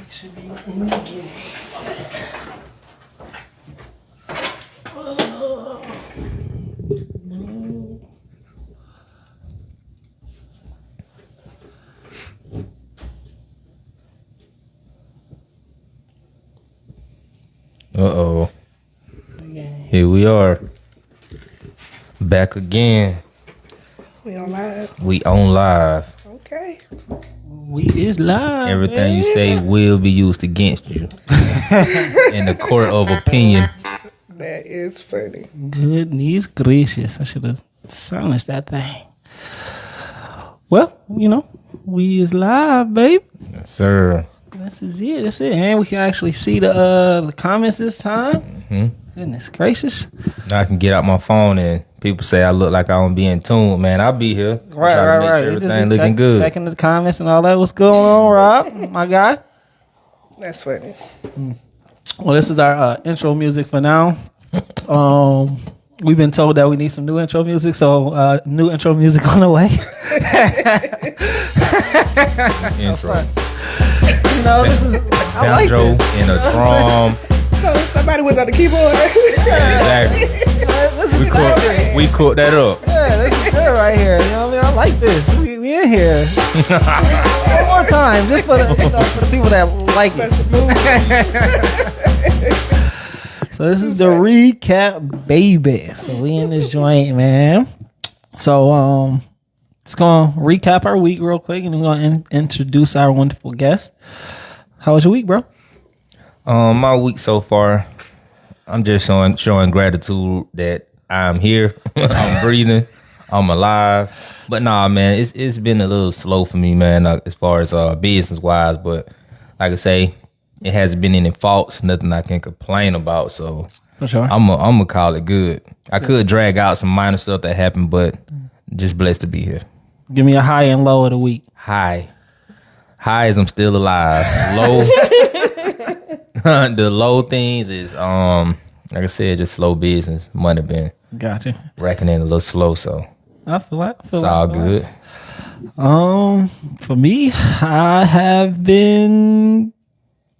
Should be moving. Uh-oh. Here we are. Back again. We on live. We on live. Okay. We is live. Everything you say will be used against you in the court of opinion. That is funny. Goodness gracious. I should have silenced that thing. Well, you know, we is live, babe. Yes, sir. This is it. That's it. And we can actually see the comments this time. Mm-hmm. Goodness gracious. Now I can get out my phone and people say I look like I don't be in tune. Man, I'll be here. Right. Sure everything looking good. Checking the comments and all that. What's going on, Rob? My guy. That's funny. Well, this is our intro music for now. We've been told that we need some new intro music, so new intro music on the way. Intro. You know, this is I like Banjo this. and a drum. So somebody was on the keyboard. Exactly. This is good. We cooked that up. Yeah, this is good right here. You know what I mean? I like this. We in here. One more time, just for the people that like it. So this is the recap, baby. So we in this joint, man. So let's go recap our week real quick, and we're gonna introduce our wonderful guest. How was your week, bro? My week so far, I'm just showing gratitude that I'm here, I'm breathing, I'm alive. But nah, man, it's been a little slow for me, man, as far as business wise. But like I say, it hasn't been any faults, nothing I can complain about. So For sure. I'm gonna call it good. I could drag out some minor stuff that happened, but just blessed to be here. Give me a high and low of the week. High as I'm still alive. Low, the low things is like I said, just slow business. Money been Gotcha. racking in a little slow, so I feel like it's all good. For me, I have been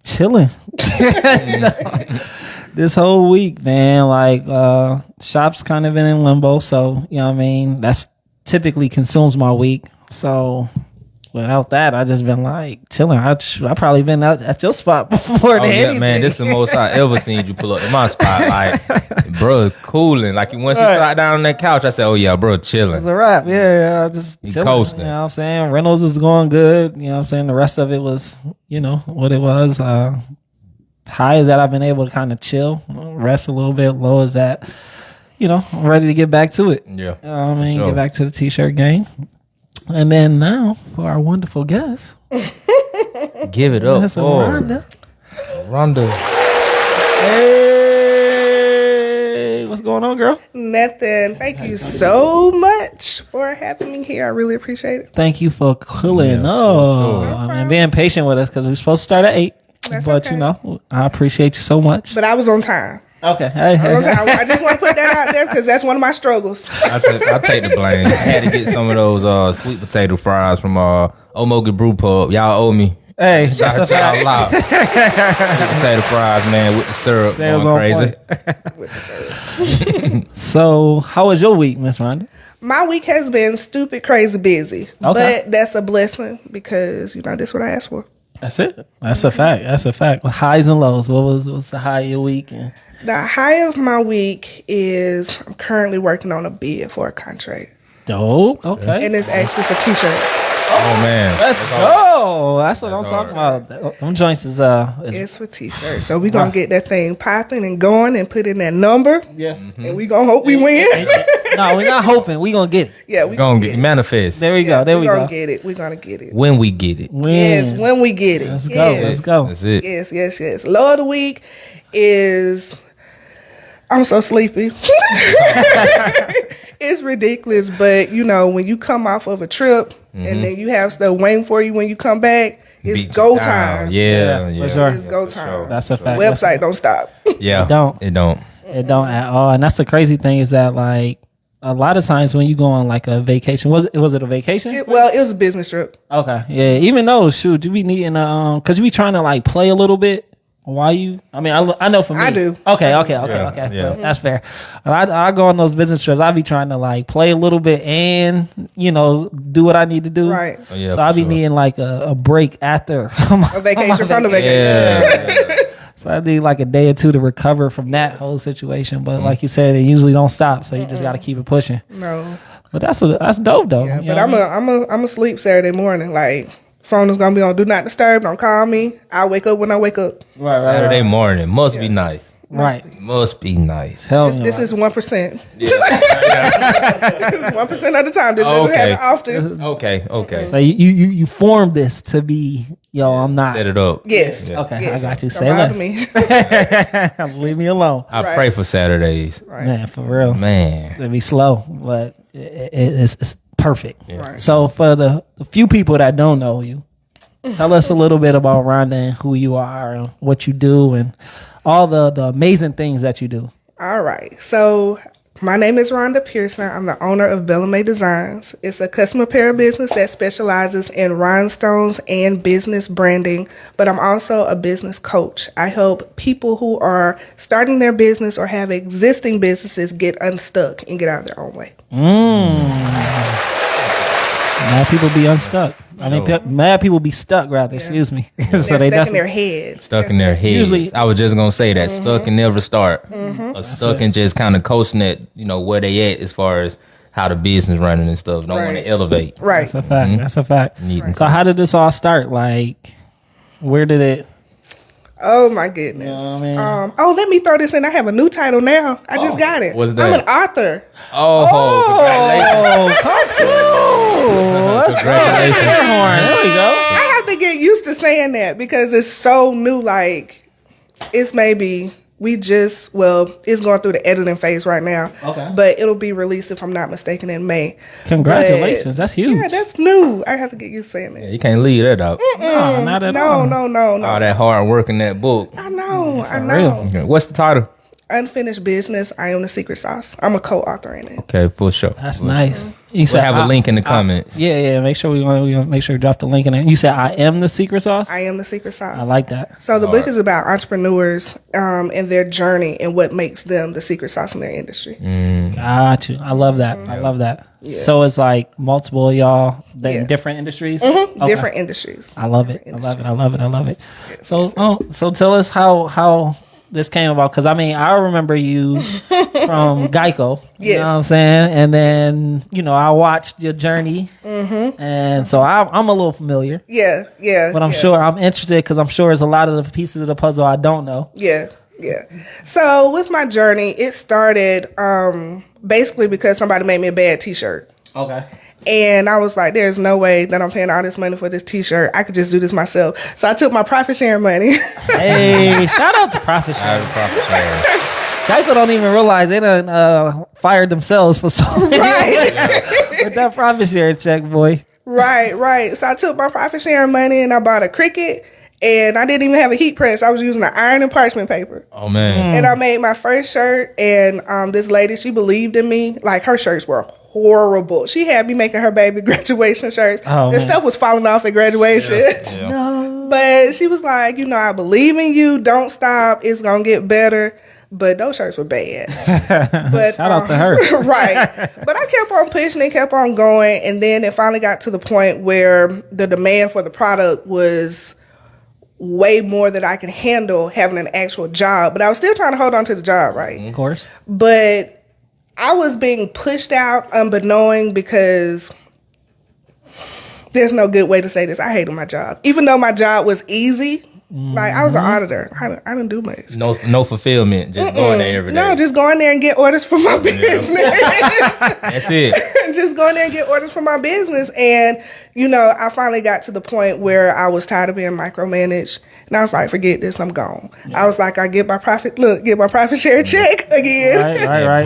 chilling this whole week, man. Like shop's kind of been in limbo, so you know what I mean. That's typically consumes my week. So without that, I just been like chilling. I probably been out at your spot before. Oh yeah, man, this is the most I ever seen you pull up in my spot. Like, bro, cooling. Like once you sat down on that couch, I said, "Oh yeah, bro, chilling." It's a wrap. Yeah, I just You chilling. coasting. You know what I'm saying? Reynolds was going good. You know what I'm saying? The rest of it was, you know, what it was. High is that I've been able to kind of chill, rest a little bit. Low is that, you know, I'm ready to get back to it. Yeah, You know what I mean? sure. Get back to the t-shirt game. And then now for our wonderful guest. Give it up. That's Oh, Rhonda. Hey, what's going on, girl? Nothing. Thank you so much for having me here. I really appreciate it. Thank you for cooling Yeah, up. for I mean, being patient with us because we're supposed to start at 8. That's but okay. you know, I appreciate you so much. But I was on time. Okay. Hey. I just want to put that out there because that's one of my struggles. I take the blame. I had to get some of those sweet potato fries from Omoga Brew Pub. Y'all owe me. Hey, Shout that's a out fact. loud. Sweet potato fries, man, with the syrup That was going on crazy. With the syrup. So, how was your week, Miss Rhonda? My week has been stupid, crazy, busy. Okay. But that's a blessing because, you know, that's what I asked for. That's it. That's a fact. That's a fact. Highs and lows. What's the high of your week? And The high of my week is I'm currently working on a bid for a contract. dope. Okay. And it's actually for t-shirts. Oh man, Let's go. That's what I'm That's talking about. Them joints is It's for t-shirts. So we're going to get that thing popping and going and put in that number. yeah. And we're going to hope we win. No, we're not hoping. We gonna get it. Yeah, we're gonna get manifest There we go. There we We're go. going to get it. We're going to get it. when we get it. Yes, when we get it. Let's go. Yes. Let's go. That's it. Yes. Low of the week is I'm so sleepy. It's ridiculous, but you know, when you come off of a trip and then you have stuff waiting for you when you come back, it's Beat you go down. time. Yeah, for sure. It's go for time. sure. That's a fact. Website don't stop. Yeah, It don't. It don't. It don't at all. And that's the crazy thing is that like a lot of times when you go on like a vacation, was it a vacation? It was a business trip. Okay, yeah. Even though, shoot, you be needing cause you be trying to like play a little bit. Why you? I mean, I know for me. I do. Okay. Yeah. That's fair. I go on those business trips. I be trying to like play a little bit and do what I need to do. Right. Oh, yeah, So I be sure. needing like a break after A vacation from the vacation. Yeah. So I need like a day or two to recover from that whole situation. But like you said, it usually don't stop. So you just got to keep it pushing. No. But that's dope though. Yeah, You but know what I mean? I'm a sleep Saturday morning. Like, phone is gonna be on do not disturb. Don't call me. I'll wake up when I wake up. Right. Saturday morning must be nice. Right. Must be nice. Tell This, me. this about is 1%. Yeah. 1% of the time. This doesn't Okay. happen often. Okay. it. So you formed this to be I'm not. Set it up. Yes. Yeah. Okay, Yes. I got you. Don't Say bother less. me. Leave me alone. I Right. pray for Saturdays. Right. Man, for real. Man. It'll be slow, but it's perfect. Right. So for the few people that don't know you, tell us a little bit about Rhonda and who you are and what you do and all the amazing things that you do. All right. So my name is Rhonda Pearson. I'm the owner of Bellamay Designs. It's a custom apparel business that specializes in rhinestones and business branding, but I'm also a business coach. I help people who are starting their business or have existing businesses get unstuck and get out of their own way. Mad people be unstuck. I mean, mad people be stuck, rather. Excuse me. They're stuck in their heads. Stuck in their heads. Usually- I was just gonna say that stuck and never start. Or stuck and just kind of coasting at where they at as far as how the business running and stuff. Don't want Right. to elevate. Right. That's a fact. That's a fact. Needing So how did this all start? Like, where did it? Oh my goodness. You know what I mean? Let me throw this in. I have a new title now. I just got it. What's I'm that? an author. Oh, congratulations. There we go. I have to get used to saying that because it's so new. Like, it's maybe it's going through the editing phase right now. Okay. But it'll be released, if I'm not mistaken, in May. Congratulations. That's huge. Yeah, that's new. I have to get used to saying that. You can't leave that out. No, not at all. No. All that hard work in that book. I know. real. Okay, what's the title? Unfinished Business. I am the secret sauce. I'm a co-author in it. Okay, for sure. That's nice. You We'll said have a link in the comments. Yeah. Make sure we gonna make sure we drop the link in there. You said I am the secret sauce. I am the secret sauce. I like that. So the book is about entrepreneurs and their journey and what makes them the secret sauce in their industry. Got you. I love that. I love that. So it's like multiple of y'all that in different industries. Okay. Different industries. I love it. I love it. So tell us how this came about, because I mean I remember you from Geico. You know what I'm saying? And then I watched your journey, and so I'm a little familiar. Yeah. But I'm sure I'm interested because I'm sure there's a lot of the pieces of the puzzle I don't know. Yeah. So with my journey, it started basically because somebody made me a bad T-shirt. Okay. And I was like, there's no way that I'm paying all this money for this T-shirt. I could just do this myself. So I took my profit sharing money. Hey, shout out to Profit Share. Geico don't even realize they done fired themselves for so many with that profit share check, boy. Right. So I took my profit sharing money and I bought a Cricut. And I didn't even have a heat press. I was using an iron and parchment paper. Oh, man. And I made my first shirt. And this lady, she believed in me. Like, her shirts were horrible. She had me making her baby graduation shirts. Oh, this man. stuff was falling off at graduation. Yeah. No. But she was like, I believe in you. Don't stop. It's going to get better. But those shirts were bad. But Shout out to her. Right. But I kept on pushing and kept on going. And then it finally got to the point where the demand for the product was way more than I could handle having an actual job. But I was still trying to hold on to the job, right? Of course. But I was being pushed out unbeknowing because there's no good way to say this. I hated my job. Even though my job was easy, like I was an auditor. I didn't do much. No fulfillment. Just going there every day. No, just going there and get orders for my business. That's it. Just going there and get orders for my business. And I finally got to the point where I was tired of being micromanaged. And I was like, forget this, I'm gone. I was like, I get my profit share check again.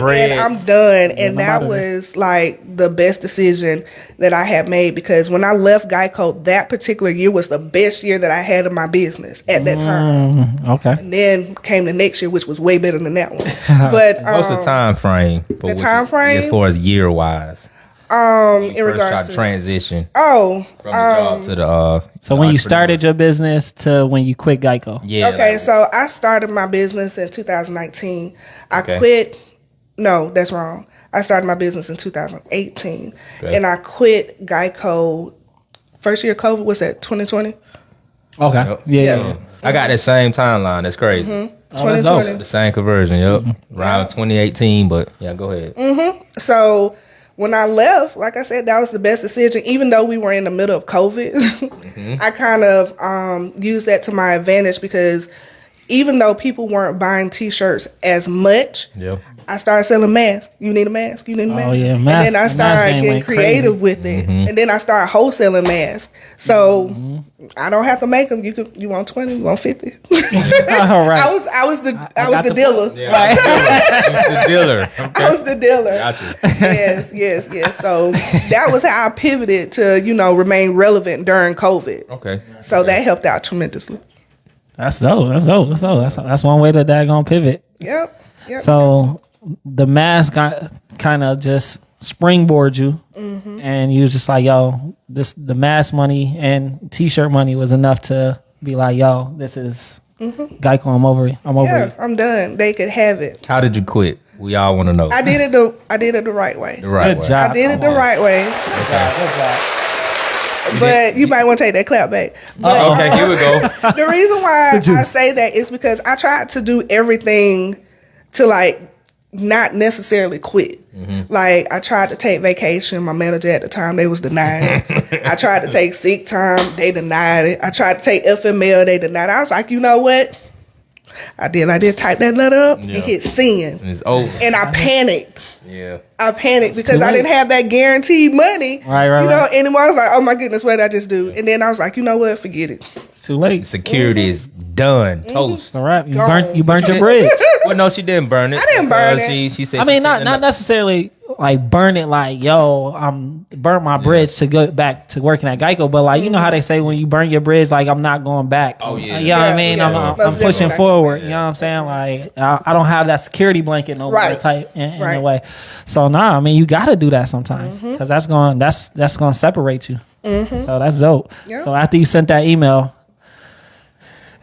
Right. And I'm done. I'm And that out of was like the best decision that I had made, because when I left Geico, that particular year was the best year that I had in my business at that time. Okay. And then came the next year, which was way better than that one. But What's the time frame? the time frame? as far as year wise. In regards to transition from the job to the So when you started your business to when you quit Geico. yeah. Okay, like- so I started my business in 2019. I Okay. quit. No, that's wrong. I started my business in 2018, Okay. and I quit Geico. First year of COVID was that 2020. Okay. Yep. Yeah. I got that same timeline. That's crazy. that's 2020. The same conversion. Yep. Around 2018, but yeah, go ahead. So when I left, like I said, that was the best decision. Even though we were in the middle of COVID, I kind of used that to my advantage, because even though people weren't buying T-shirts as much, Yep. I started selling masks. You need a mask? You need a mask? yeah, And mask- then I the mask started game getting went creative with it. And then I started wholesaling masks. So I don't have to make them. You want 20? You want 50? All right. I was the got the dealer. The dealer. I was the dealer. Gotcha. Yes. So that was how I pivoted to, remain relevant during COVID. Okay. So that helped out tremendously. That's dope. That's one way that gonna pivot. Yep. So the mask got kind of just springboard you, and you was just like, yo, the mask money and T-shirt money was enough to be like, yo, this is Geico. I'm over it. Yeah, I'm done. They could have it. How did you quit? We all want to know. I did it the right way. The right Good way. job. I did it the right way. But you might want to take that clap back. But Okay, here we go. the reason why I say that is because I tried to do everything to like not necessarily quit. Like I tried to take vacation. My manager at the time, they was denying it. I tried to take sick time. They denied it. I tried to take FML. They denied it. I was like, you know what? I did type that letter up and hit send. And it's over. And I panicked. Yeah. I panicked because too I late. didn't have that guaranteed money. Right. Anymore. I was like, oh my goodness, what did I just do? And then I was like, you know what? Forget it. It's too late. Security is done. Toast. All right. You Gone. burnt your bridge. Well, no, she didn't burn it. I didn't burn because it. She said. I mean, she not said not necessarily like burn it like, yo, I'm burnt my bridge to go back to working at Geico, but like, you know how they say when you burn your bridge, like I'm not going back. Oh, yeah. You know what I Yeah, mean? yeah. I'm Most pushing definitely. forward. You know what I'm saying? Like I don't have that security blanket no more Right. type in a Right. way. So I mean, you got to do that sometimes because that's going to separate you. So that's dope. Yeah. So after you sent that email,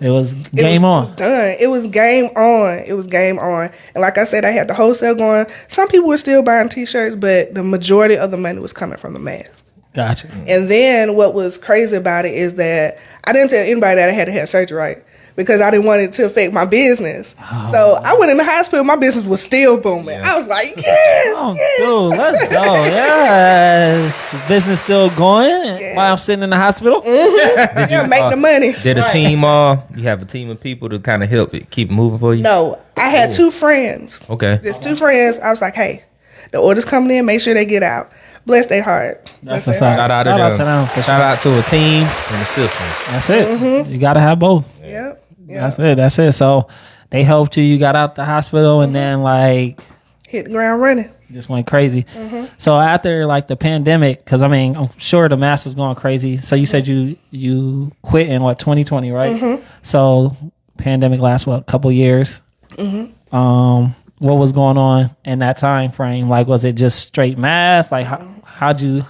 it was game It on. was done. It was game on. It was game on. And like I said, I had the wholesale going. Some people were still buying T-shirts, but the majority of the money was coming from the mask. Gotcha. And then what was crazy about it is that I didn't tell anybody that I had to have surgery, right? Because I didn't want it to affect my business. So I went in the hospital. My business was still booming. Yeah. I was like, yes, Oh, yes. dude, let's go. Yes. Business still going while I'm sitting in the hospital. Yeah, make the money. Did a team? You have a team of people to kind of help it keep moving for you. No, I had two friends. Okay. Just two friends. I was like, hey, the order's coming in. Make sure they get out. Bless their heart. That's Bless what's their up. heart. Shout out Shout out to to them, them. for Shout out to a team and a system. That's it. You got to have both. Yep. That's it. So they helped you. You got out the hospital and then like Hit the ground running. just went crazy. So after like the pandemic, because I mean, I'm sure the mass was going crazy. So you said you quit in what 2020, right? So pandemic lasts what, a couple years. What was going on in that time frame? Like, was it just straight mass? Like, how'd you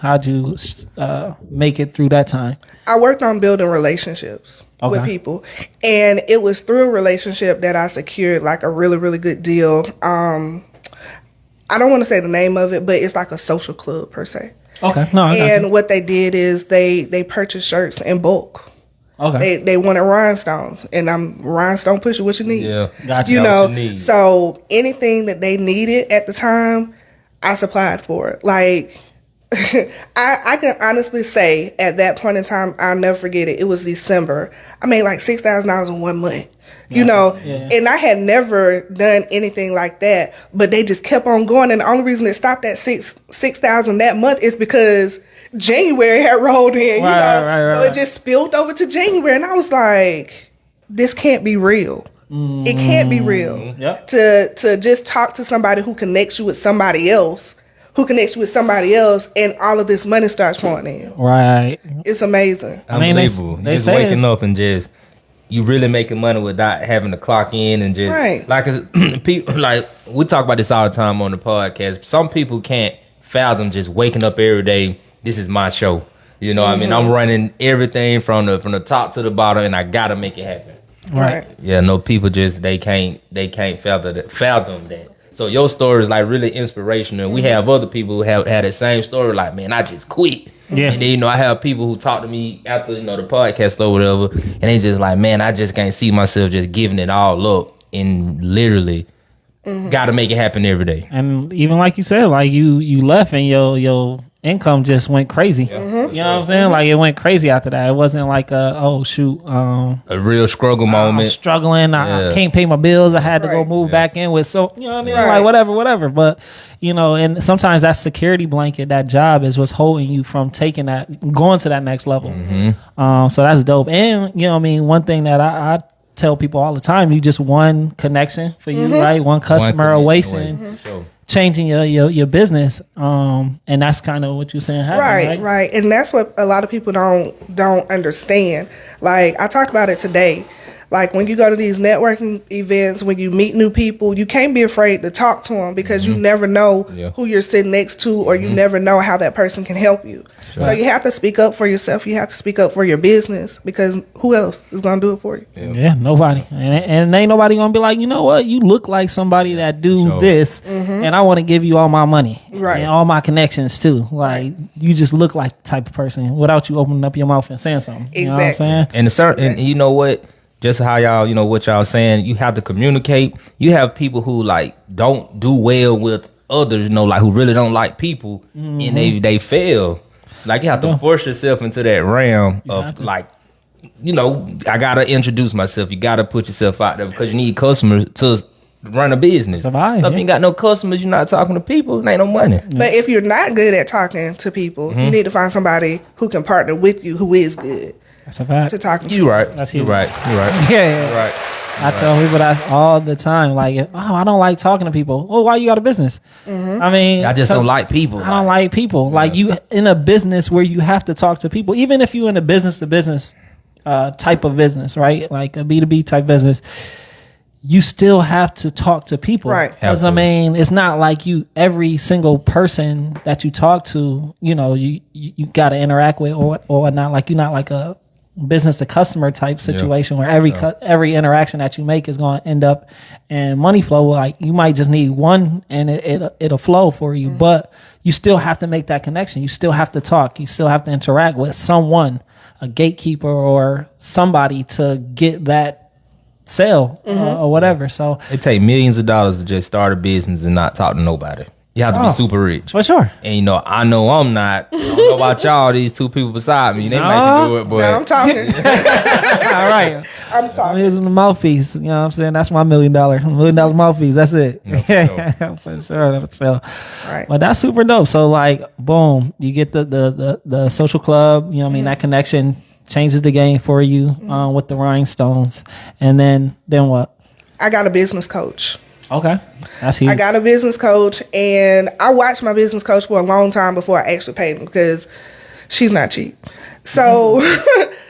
make it through that time? I worked on building relationships with Okay. people, and it was through a relationship that I secured like a really, really good deal. I don't want to say the name of it, but it's like a social club per se. Okay, no, I got And you. what they did is they purchased shirts in bulk. Okay, They wanted rhinestones, and I'm rhinestone pusher. What you need? Yeah. Gotcha. You Got know, what you need. so anything that they needed at the time, I supplied for it. Like, I can honestly say at that point in time, I'll never forget it. It was December. I made like $6,000 in 1 month. You know, Yeah. and I had never done anything like that, but they just kept on going. And the only reason it stopped at 6,000 that month is because January had rolled in, you know. Right. So it just spilled over to January, and I was like, this can't be real. It can't be real. Yep. To just talk to somebody who connects you with somebody else, and all of this money starts pouring in. Right. It's amazing. I mean, Unbelievable. they Just say waking up and just you really making money without having to clock in and just Right. like people like we talk about this all the time on the podcast. Some people can't fathom just waking up every day. This is my show. You know what I mean? I'm running everything from the top to the bottom, and I gotta make it happen. Right. Yeah, no, people just they can't fathom that. So your story is like really inspirational. We have other people who have had the same story. Like, man, I just quit. Yeah. And then I have people who talk to me after the podcast or whatever, and they just like, man, I just can't see myself just giving it all up and literally got to make it happen every day. And even like you said, like you left and your income just went crazy. You know what I'm saying? Like it went crazy after that. It wasn't like a real struggle I'm moment. struggling. I can't pay my bills. I had to go Right. move back in with, so you know what I mean? Right. Like whatever. But you know, and sometimes that security blanket, that job is what's holding you from going to that next level. So that's dope. And you know what I mean? One thing that I tell people all the time, you just one connection for you, right? One customer away from Sure. changing your business. And that's kind of what you're saying happened, Right. And that's what a lot of people don't understand. Like I talked about it today. Like when you go to these networking events, when you meet new people, you can't be afraid to talk to them because you never know who you're sitting next to, or you never know how that person can help you. So you have to speak up for yourself. You have to speak up for your business, because who else is going to do it for you? Yeah, nobody. And ain't nobody gonna be like, you know what, you look like somebody that do this, and I want to give you all my money, Right. and all my connections too. Like you just look like the type of person without you opening up your mouth and saying something. You know what I'm Exactly. saying? And you know what? Just how y'all, what y'all saying, you have to communicate. You have people who like don't do well with others, like who really don't like people, and they fail. Like you have to force yourself into that realm of like, I gotta introduce myself. You gotta put yourself out there because you need customers to run a business. Survive, So if you ain't got no customers, you're not talking to people, it ain't no money. But if you're not good at talking to people, you need to find somebody who can partner with you who is good That's a fact. to talking to. You right. That's You huge. right. You right. Yeah. You right. I tell people that all the time. Like, I don't like talking to people. Well, why you got a business? I mean, I just don't like people. I don't like people. Like you in a business where you have to talk to people, even if you in a business to business type of business, right? Like a B2B type business, you still have to talk to people. Right. Because I mean, it's not like every single person that you talk to, you got to interact with or whatnot. Like you're not like a business to customer type situation where every interaction that you make is going to end up in money flow. Like you might just need one and it'll flow for you, but you still have to make that connection. You still have to talk. You still have to interact with someone, a gatekeeper or somebody to get that sale or whatever. So it take millions of dollars to just start a business and not talk to nobody. You have to be super rich. for sure. And I know I'm not. I don't know about y'all, these two people beside me. They might can do it, but Now I'm talking. All right. I'm I'm talking. using the mouthpiece. You know what I'm saying? That's my $1 million mouthpiece. That's it. For sure. Right. But that's super dope. So like, boom, you get the social club. You know what I mean? That connection changes the game for you with the rhinestones. And then what? I got a business coach. Okay. That's huge. I got a business coach, and I watched my business coach for a long time before I actually paid him because she's not cheap. So,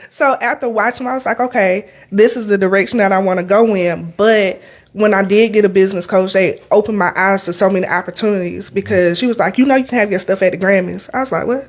so after watching, I was like, okay, this is the direction that I want to go in. But when I did get a business coach, they opened my eyes to so many opportunities because she was like, you can have your stuff at the Grammys. I was like, what?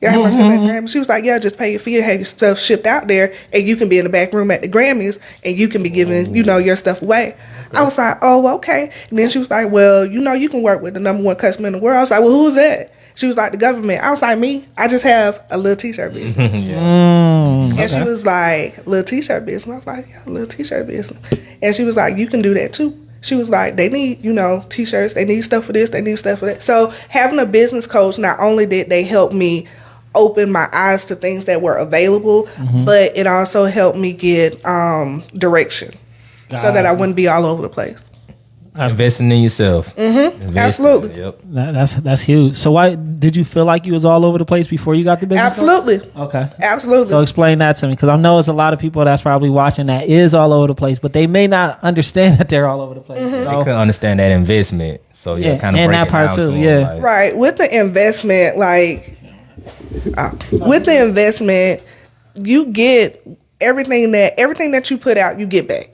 Yeah, I have my stuff at the Grammys. She was like, yeah, just pay your fee and have your stuff shipped out there, and you can be in the back room at the Grammys, and you can be giving, your stuff away. I was like, oh, okay. And then she was like, well, you can work with the #1 customer in the world. I was like, well, who's that? She was like, the government. I was like, me? I just have a little t-shirt business. And she was like, little t-shirt business. I was like, yeah, little t-shirt business. And she was like, you can do that too. She was like, they need, t-shirts. They need stuff for this. They need stuff for that. So having a business coach, not only did they help me open my eyes to things that were available, but it also helped me get direction so that I wouldn't be all over the place. Investing in yourself. Absolutely. Yep. That's huge. So why did you feel like you was all over the place before you got the business? Absolutely. Okay. Absolutely. So explain that to me, because I know it's a lot of people that's probably watching that is all over the place, but they may not understand that they're all over the place. They couldn't understand that investment. So Yeah, kind of and break that it part down too, to 'em, yeah. like, Right. With the investment, you get everything that you put out, you get back.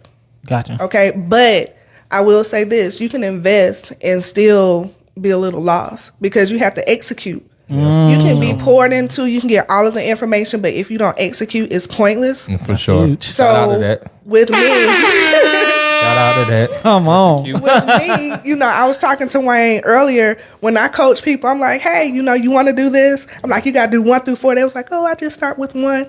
Gotcha. Okay. But I will say this, you can invest and still be a little lost because you have to execute. You can be poured into, you can get all of the information, but if you don't execute, it's pointless. For sure. huge. So Shout out to that. with me, Shout out to that. Come on. with me, I was talking to Wayne earlier. When I coach people, I'm like, hey, you want to do this? I'm like, you got to do 1 through 4. They was like, oh, I just start with 1.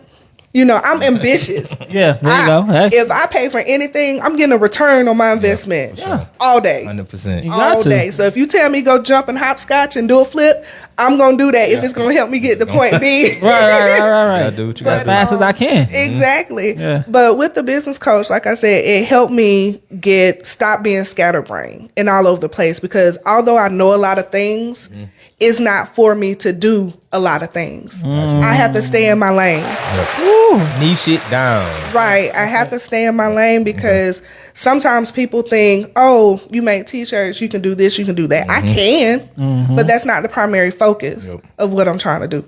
I'm ambitious. Yeah, there you go. Hey. If I pay for anything, I'm getting a return on my investment all day. 100%. You got All to. day. So if you tell me go jump and hopscotch and do a flip, I'm gonna do that if it's gonna help me get to point B. Right. Gotta do what you As gotta fast as I can. Exactly. Yeah. But with the business coach, like I said, it helped me stop being scatterbrained and all over the place, because although I know a lot of things, it's not for me to do a lot of things. I have to stay in my lane. Niche it down. Right. I have to stay in my lane because sometimes people think, oh, you make t-shirts, you can do this, you can do that. I can, but that's not the primary focus of what I'm trying to do.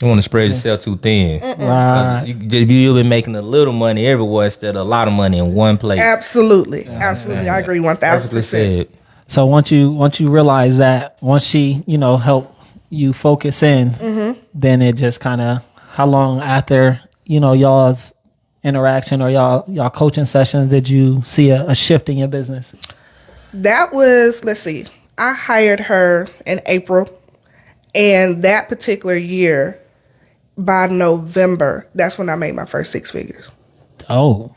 You want to spread yourself too thin. Right. You've been making a little money everywhere instead of a lot of money in one place. Absolutely. Absolutely. I agree 1000%. Perfectly said. So once you realize that, once she, help you focus in, then it just kind of, how long after, y'all's interaction or y'all coaching sessions did you see a shift in your business? That was, let's see, I hired her in April, and that particular year, by November, that's when I made my first 6 figures. Oh,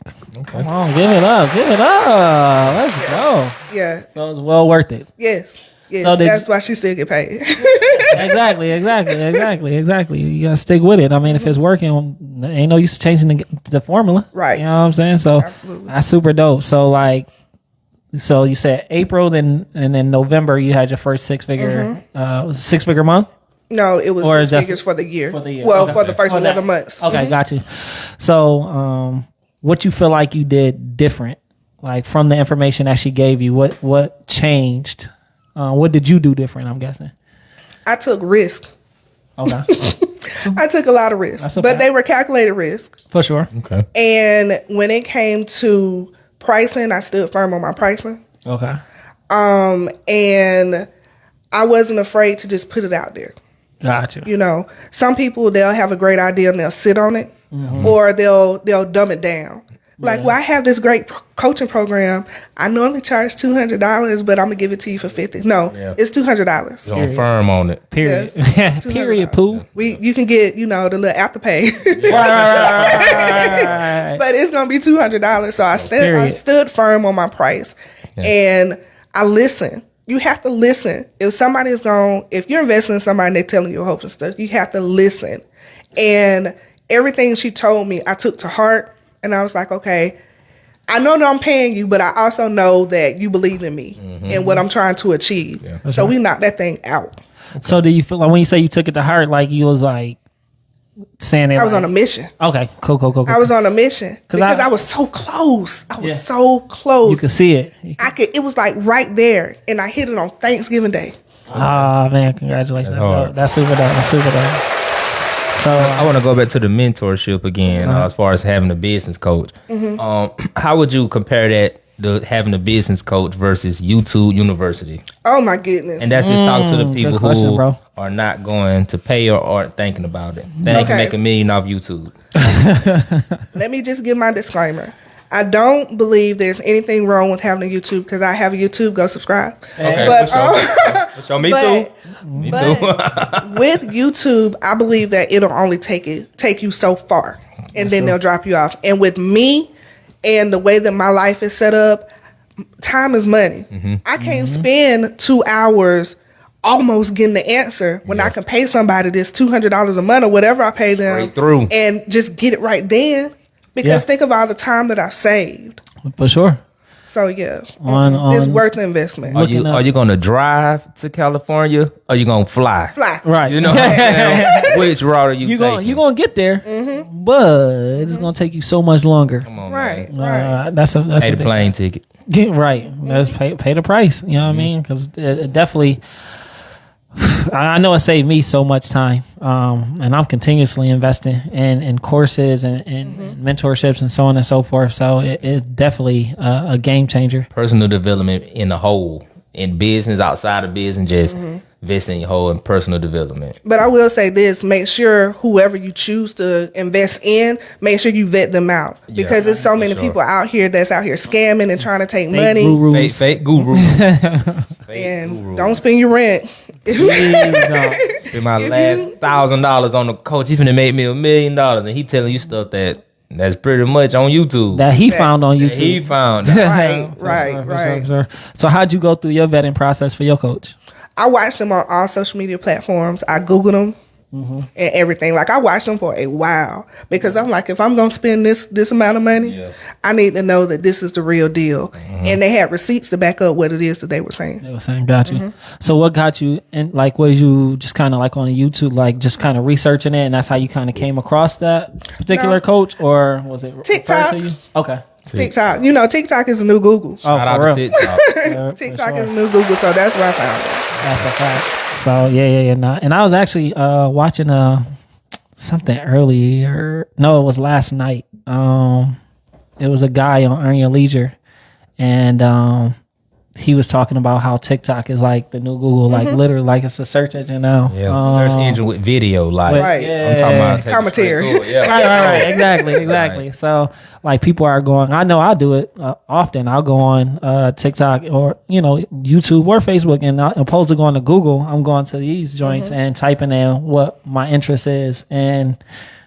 come on, give it up. Let's go. Yeah. So it's well worth it. Yes. So That's why she still get paid. Exactly. You gotta stick with it. I mean, if it's working, ain't no use changing the formula. Right. You know what I'm saying? So Absolutely. that's super dope. So you said April, and then November you had your first 6 figure, 6 figure month. No, it was Or 6 just figures for the year. for the year. Well, Okay. for the first For that. 11 months. Okay, got you. So, what you feel like you did different, like from the information that she gave you? What changed? What did you do different? I'm guessing. I took risk. Okay, I took a lot of risks, That's okay. but they were calculated risks. for sure. Okay. And when it came to pricing, I stood firm on my pricing. Okay, And I wasn't afraid to just put it out there. got you. Some people, they'll have a great idea and they'll sit on it, or they'll dumb it down. Like, well, I have this great coaching program. I normally charge $200, but I'm gonna give it to you for $50. No, it's $200. Going firm on it. Period. Yeah. Period. Pooh. You can get the little afterpay, Right. but it's gonna be $200. So I Period. stood firm on my price, and I listen. You have to listen. If you're investing in somebody and they're telling you hopes and stuff, you have to listen. And everything she told me, I took to heart. And I was like, okay, I know that I'm paying you, but I also know that you believe in me and what I'm trying to achieve. Yeah. So we knocked that thing out. So do you feel like when you say you took it to heart, like you was like saying it? I was on a mission. Okay, cool. I was on a mission because I I was so close. I was Yeah. so close. You could see it. It was like right there, and I hit it on Thanksgiving Day. Ah, man, congratulations. That's hard. That's super dope. That's super dope. So I want to go back to the mentorship again, as far as having a business coach. How would you compare that to having a business coach versus YouTube University? Oh my goodness! And that's just talking to the people good question, who bro. are not going to pay or aren't thinking about it. They can make $1 million off YouTube. Let me just give my disclaimer. I don't believe there's anything wrong with having a YouTube because I have a YouTube. Go subscribe. Okay, But, for sure. Me but- too. Me too. With YouTube, I believe that it'll only take you so far, and then they'll drop you off. And with me, and the way that my life is set up, time is money. I can't spend 2 hours almost getting the answer when I can pay somebody this $200 a month or whatever I pay them, Straight through. and just get it right then. Because think of all the time that I saved. for sure. So So yeah, On- it's on- worth the investment. Looking up. Are you gonna drive to California or are you gonna fly? Fly. Right. You know what I'm saying? Which route are you taking? You gonna get there, but it's gonna take you so much longer. Come on, Right. man. Right. That's a Pay the big- plane ticket. Yeah, right. Let's pay the price. You know what I mean? Because it definitely. I know it saved me so much time, and I'm continuously investing in courses and mentorships and so on and so forth. So it's definitely a game changer. Personal development in the whole, in business, outside of business, just invest in your whole in personal development. But I will say this: make sure whoever you choose to invest in, make sure you vet them out, because there's so many sure. people out here that's out here scamming and trying to take Fake money. gurus. Fake guru. And don't spend your rent. Please don't. Spend my last $1,000 on the coach. He finna make me $1 million, and he telling you stuff that's pretty much on YouTube. That he found on That YouTube. he found. Right, For right, sure, for right. sure, for sure. So how'd you go through your vetting process for your coach? I watched them on all social media platforms. I Googled them and everything. Like, I watched them for a while because I'm like, if I'm going to spend this amount of money, I need to know that this is the real deal. And they had receipts to back up what it is that they were saying. They were saying, got you. So what got you in, like, was you just kind of like on YouTube, like just kind of researching it, and that's how you kind of came across that particular No. coach, or was it referred TikTok. to you? Okay. TikTok. You know, TikTok is the new Google. Oh, Shout for out real. to TikTok. For TikTok sure. is the new Google, so that's where I found it. That's a fact. So yeah. Nah. And I was actually watching something earlier. No, it was last night. It was a guy on Earn Your Leisure, and he was talking about how TikTok is like the new Google, like literally like it's a search engine now. Yeah, search engine with video, like Right. I'm talking about taking Commentary. straight to it. Yeah, Right. Exactly. So like people are going, I know I do it often. I'll go on TikTok or, YouTube or Facebook, and opposed to going to Google, I'm going to these joints and typing in what my interest is and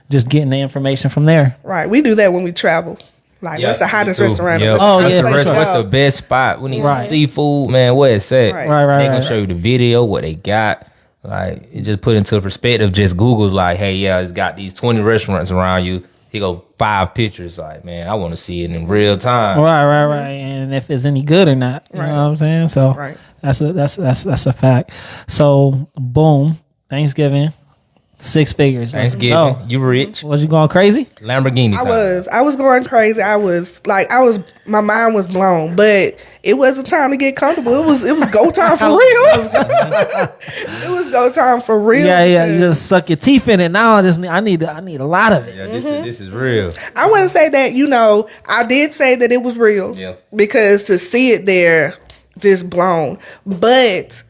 just getting the information from there. Right. We do that when we travel. Like, Yeah, what's the hottest me too. restaurant? Yeah. What's Oh, the yeah, hottest place to What's go? the best spot? We need Right. some seafood, man. Where it's at? Right. Right. They gonna show you the video, what they got. Like, it just put into perspective. Just Google's like, hey, yeah, it's got these 20 restaurants around you. He go 5 pictures. Like, man, I want to see it in real time. Right. And if it's any good or not, you know what I'm saying? So Right. that's a fact. So boom, Thanksgiving, 6 figures. Let's Thanksgiving, go. you rich? Was you going crazy? Lamborghini. I time. was going crazy. My mind was blown, but it wasn't time to get comfortable. It was go time for real. It was go time for real. Yeah. You just suck your teeth in it. Now I need a lot of it. Yeah, this is real. I wouldn't say that, I did say that it was real. Yeah. Because to see it there, just blown. But,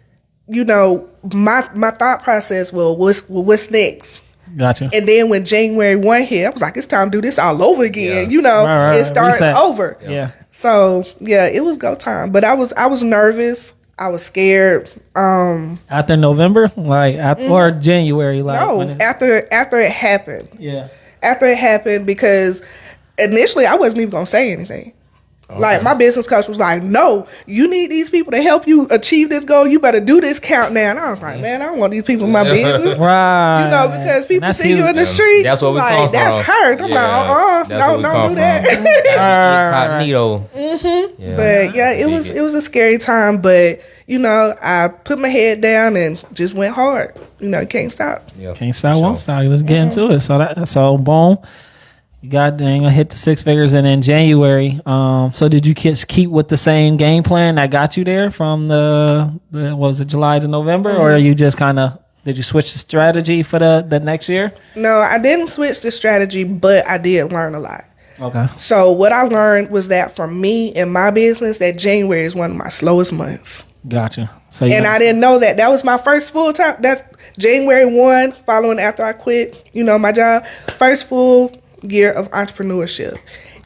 my thought process was, what's next? Gotcha. And then when January 1 hit, I was like, it's time to do this all over again. Right. It starts Reset. over. Yeah. So yeah, it was go time. But I was nervous. I was scared. After November, or January, like No, when it- after it happened. yeah. After it happened, because initially I wasn't even gonna say anything. Like, my business coach was like, no, you need these people to help you achieve this goal. You better do this countdown. I was like, man, I don't want these people in my business. Right. Because people That's see you huge. in the street. That's what we like, come that's from. hurt. I'm Yeah, like, that's what we don't come do that. Incognito. Yeah, But yeah, it was a scary time. But I put my head down and just went hard. You can't stop. Yeah, Can't stop, won't stop. Let's get into it. So boom. You got dang, I hit the 6 figures, and in January. So did you keep with the same game plan that got you there from the what was it, July to November, or you just did you switch the strategy for the next year? No, I didn't switch the strategy, but I did learn a lot. Okay. So what I learned was that for me and my business, that January is one of my slowest months. Gotcha. So I didn't know that. That was my first full time. That's January 1, following after I quit, my job. First full year of entrepreneurship.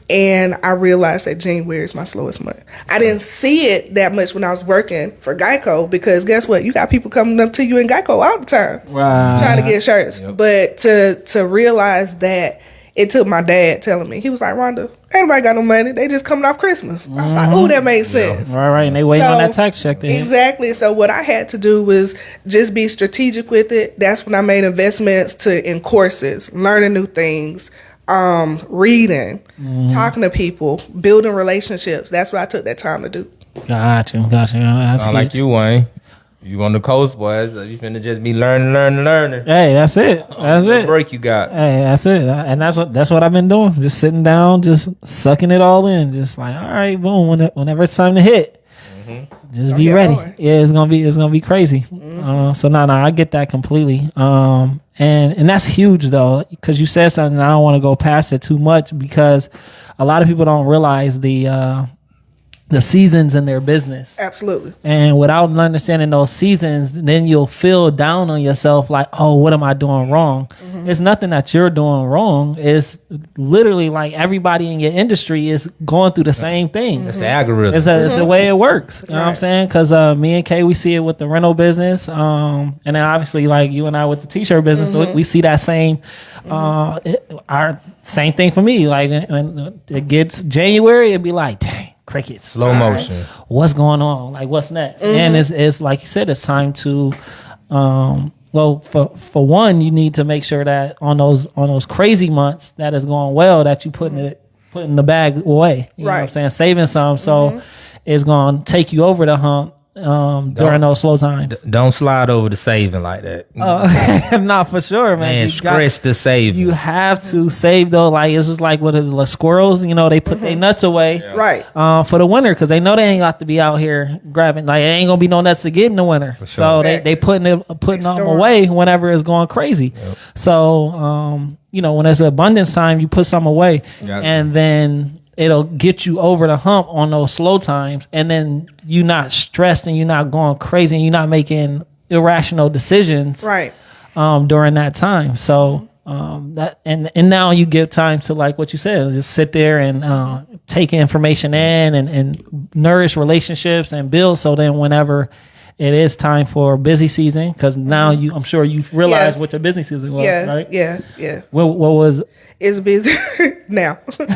And I realized that January is my slowest month. I didn't see it that much when I was working for Geico, because guess what? You got people coming up to you in Geico all the time Right. trying to get shirts. Yep. But to realize that, it took my dad telling me. He was like, Rhonda, everybody got no money. They just coming off Christmas. I was like, oh, that makes sense. Right. And they waiting on that tax check. Exactly. So what I had to do was just be strategic with it. That's when I made investments in courses, learning new things, reading, talking to people, building relationships. That's what I took that time to do. Gotcha. That's Sound like you, Wayne. You on the coast, boys. You finna just be learning. Hey, that's it. That's it. Break you got. Hey, that's it. And that's what I've been doing. Just sitting down, just sucking it all in. Just like, all right, boom. Whenever it's time to hit, just be ready. Going. Yeah, it's gonna be crazy. So no, I get that completely. And that's huge though, because you said something. I don't want to go past it too much because a lot of people don't realize the seasons in their business. Absolutely. And without understanding those seasons, then you'll feel down on yourself like, oh, what am I doing wrong? It's nothing that you're doing wrong. It's literally like everybody in your industry is going through the same thing. It's the algorithm. It's the way it works. You know what I'm saying? Because me and Kay, we see it with the rental business. And then obviously like you and I with the t-shirt business, we see that same, our same thing for me. Like when it gets January, it'd be like, dang. Crickets, Slow motion. What's going on? Like, what's next? And it's like you said, it's time to, well, for one, you need to make sure that on those crazy months that is going well, that you putting the bag away. You know what I'm saying? Saving some, so it's gonna take you over the hump during those slow times. Don't slide over the saving like that. Not for sure, man. Man, stress the saving. You have to save though. Like it's just like what is it, like squirrels? You know, they put their nuts away, Right. For the winter because they know they ain't got to be out here grabbing. Like it ain't gonna be no nuts to get in the winter. Sure. So they putting them away whenever it's going crazy. Yep. So you know, when it's abundance time, you put some away, and then it'll get you over the hump on those slow times, and then you're not stressed and you're not going crazy and you're not making irrational decisions Right. During that time. So that and now you give time to, like what you said, just sit there and take information in and nourish relationships and build. So then whenever it is time for busy season, because now I'm sure you've realized what your busy season was, right? Yeah. What was It's busy now. No.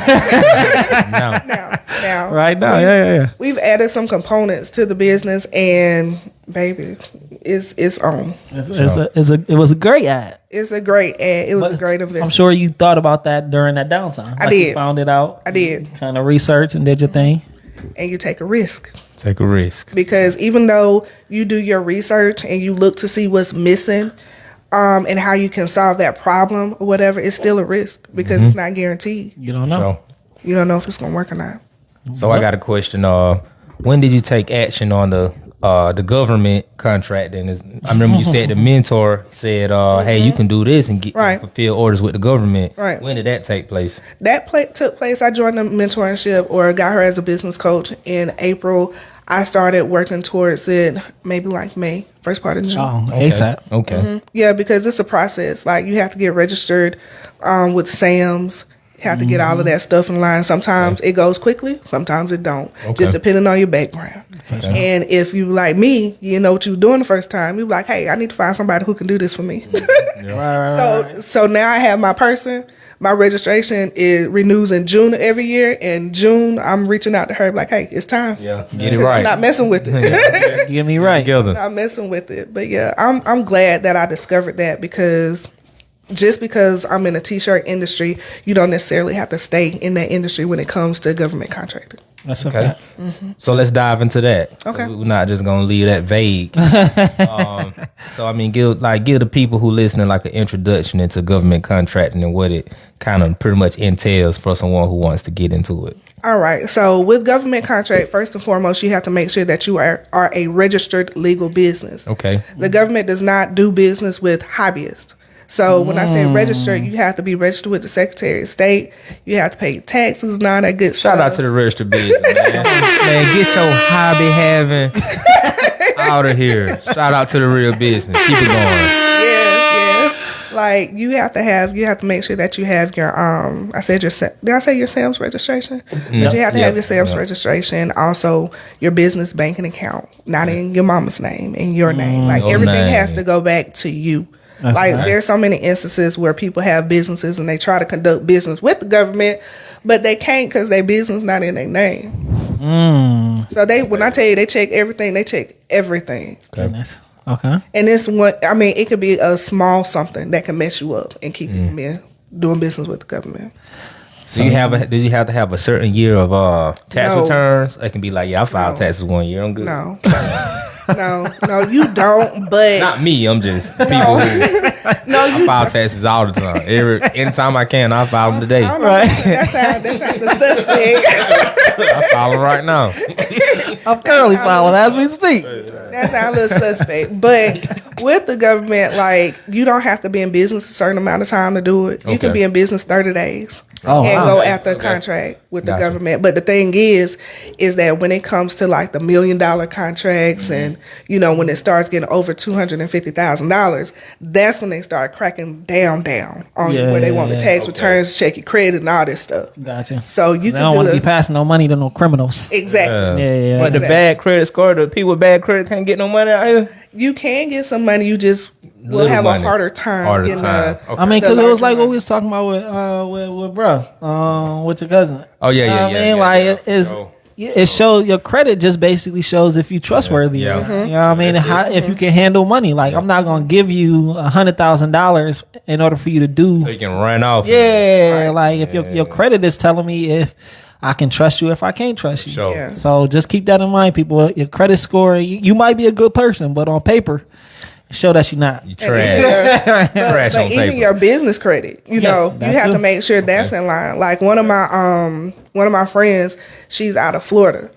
Now. right now? Yeah. We've added some components to the business, and baby, it's on. It was a great ad. It's a great ad. It was a great investment. I'm sure you thought about that during that downtime. I did. You found it out. I did. Kind of research and did your thing. And you take a risk. Take a risk. Because even though you do your research and you look to see what's missing, and how you can solve that problem or whatever, it's still a risk because it's not guaranteed. You don't know. You don't know if it's gonna work or not. So I got a question. When did you take action on the government contract? And I remember you said the mentor said, "Hey, you can do this and get fulfill orders with the government." Right. When did that take place? That took place. I joined the mentorship or got her as a business coach in April. I started working towards it maybe like May, first part of June. Oh, ASAP. Okay. Yeah, because it's a process. Like you have to get registered with SAMS. You have to get all of that stuff in line. Sometimes it goes quickly. Sometimes it don't. Just depending on your background. And if you like me, you know what you were doing the first time. You're like, hey, I need to find somebody who can do this for me. So now I have my person. My registration renews in June of every year. In June, I'm reaching out to her like, hey, it's time. Yeah, get it right. I'm not messing with it. Get me right. Together. Not messing with it. But yeah, I'm glad that I discovered that, because just because I'm in a t-shirt industry, you don't necessarily have to stay in that industry when it comes to government contracting. That's okay. So let's dive into that. Okay. We're not just gonna leave that vague. So I mean, give the people who listening like an introduction into government contracting and what it kind of pretty much entails for someone who wants to get into it. All right. So with government contract, first and foremost, you have to make sure that you are a registered legal business. Okay. The government does not do business with hobbyists. So when I say registered, you have to be registered with the Secretary of State. You have to pay taxes and all that good stuff. Shout out to the registered business, man. Man, get your hobby having out of here. Shout out to the real business. Keep it going. Yes. Like you have to make sure that you have your did I say your SAMS registration? No. But you have to have your SAMS registration, also your business banking account, not in your mama's name, in your name. Like Your everything name. has to go back to you. That's like right. there's so many instances where people have businesses and they try to conduct business with the government, but they can't because their business not in their name. So when I tell you they check everything, they check everything. Goodness. Okay. And it's it could be a small something that can mess you up and keep you from being doing business with the government. Do you have to have a certain year of tax No. returns? It can be like, yeah, I filed No. taxes 1 year. I'm good. No. No, you don't. But Not me. I'm just people who no, I you. file taxes all the time. Anytime I can, I file them today. I don't know. That's how the suspect. I file them right now. I'm currently filing as we speak. That's our little suspect. But with the government, like, you don't have to be in business a certain amount of time to do it. You can Okay. be in business 30 days. Oh, And wow. go after a Okay. contract with the Gotcha. government. But the thing is that when it comes to like the $1 million contracts and, you know, when it starts getting over $250,000, that's when they start cracking down on you, where they want the tax returns, check your credit and all this stuff. Gotcha. So you They can don't do want to be it. passing no money to no criminals. Exactly. Yeah. But the Exactly. bad credit score, the people with bad credit can't get no money out here. You can get some money, you just will Little have money. a harder time Harder getting time. the Okay. I mean, The because it was larger like what one. we was talking about with bruh, with your cousin. Oh, yeah, You know yeah, what yeah, I mean, yeah, like yeah. it is. Sure. It shows your credit just basically shows if you trustworthy. Yeah. You know what I mean? That's How, it. if you can handle money. Like I'm not gonna give you $100,000 in order for you to do. So you can run off. Yeah, like if your credit is telling me if I can trust you, if I can't trust you. Sure. Yeah. So just keep that in mind, people. Your credit score, you might be a good person, but on paper, show that you're not. You And trash. even Trash but on even paper. your business credit, you know, you that have too. to make sure that's in line. Like one of my friends, she's out of Florida.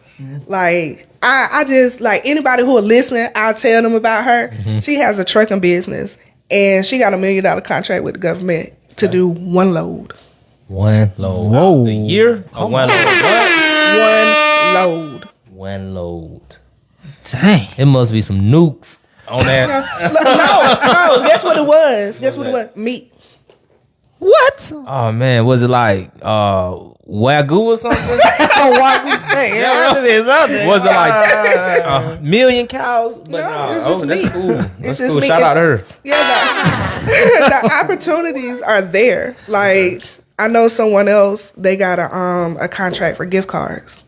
Like I just like anybody who are listening, I'll tell them about her. She has a trucking business and she got $1 million contract with the government to do one load. One load. Whoa. The year? Or one load. What? One load. One load. Dang. It must be some nukes on that. No, guess what it was? Guess what it was? Meat. What? Oh man, was it like Wagyu or something? Why we stay? Was it like a million cows? But No, it's just that's meat. cool. That's just cool. meat. Shout out to her. Yeah, the opportunities are there. Like I know someone else, they got a contract for gift cards.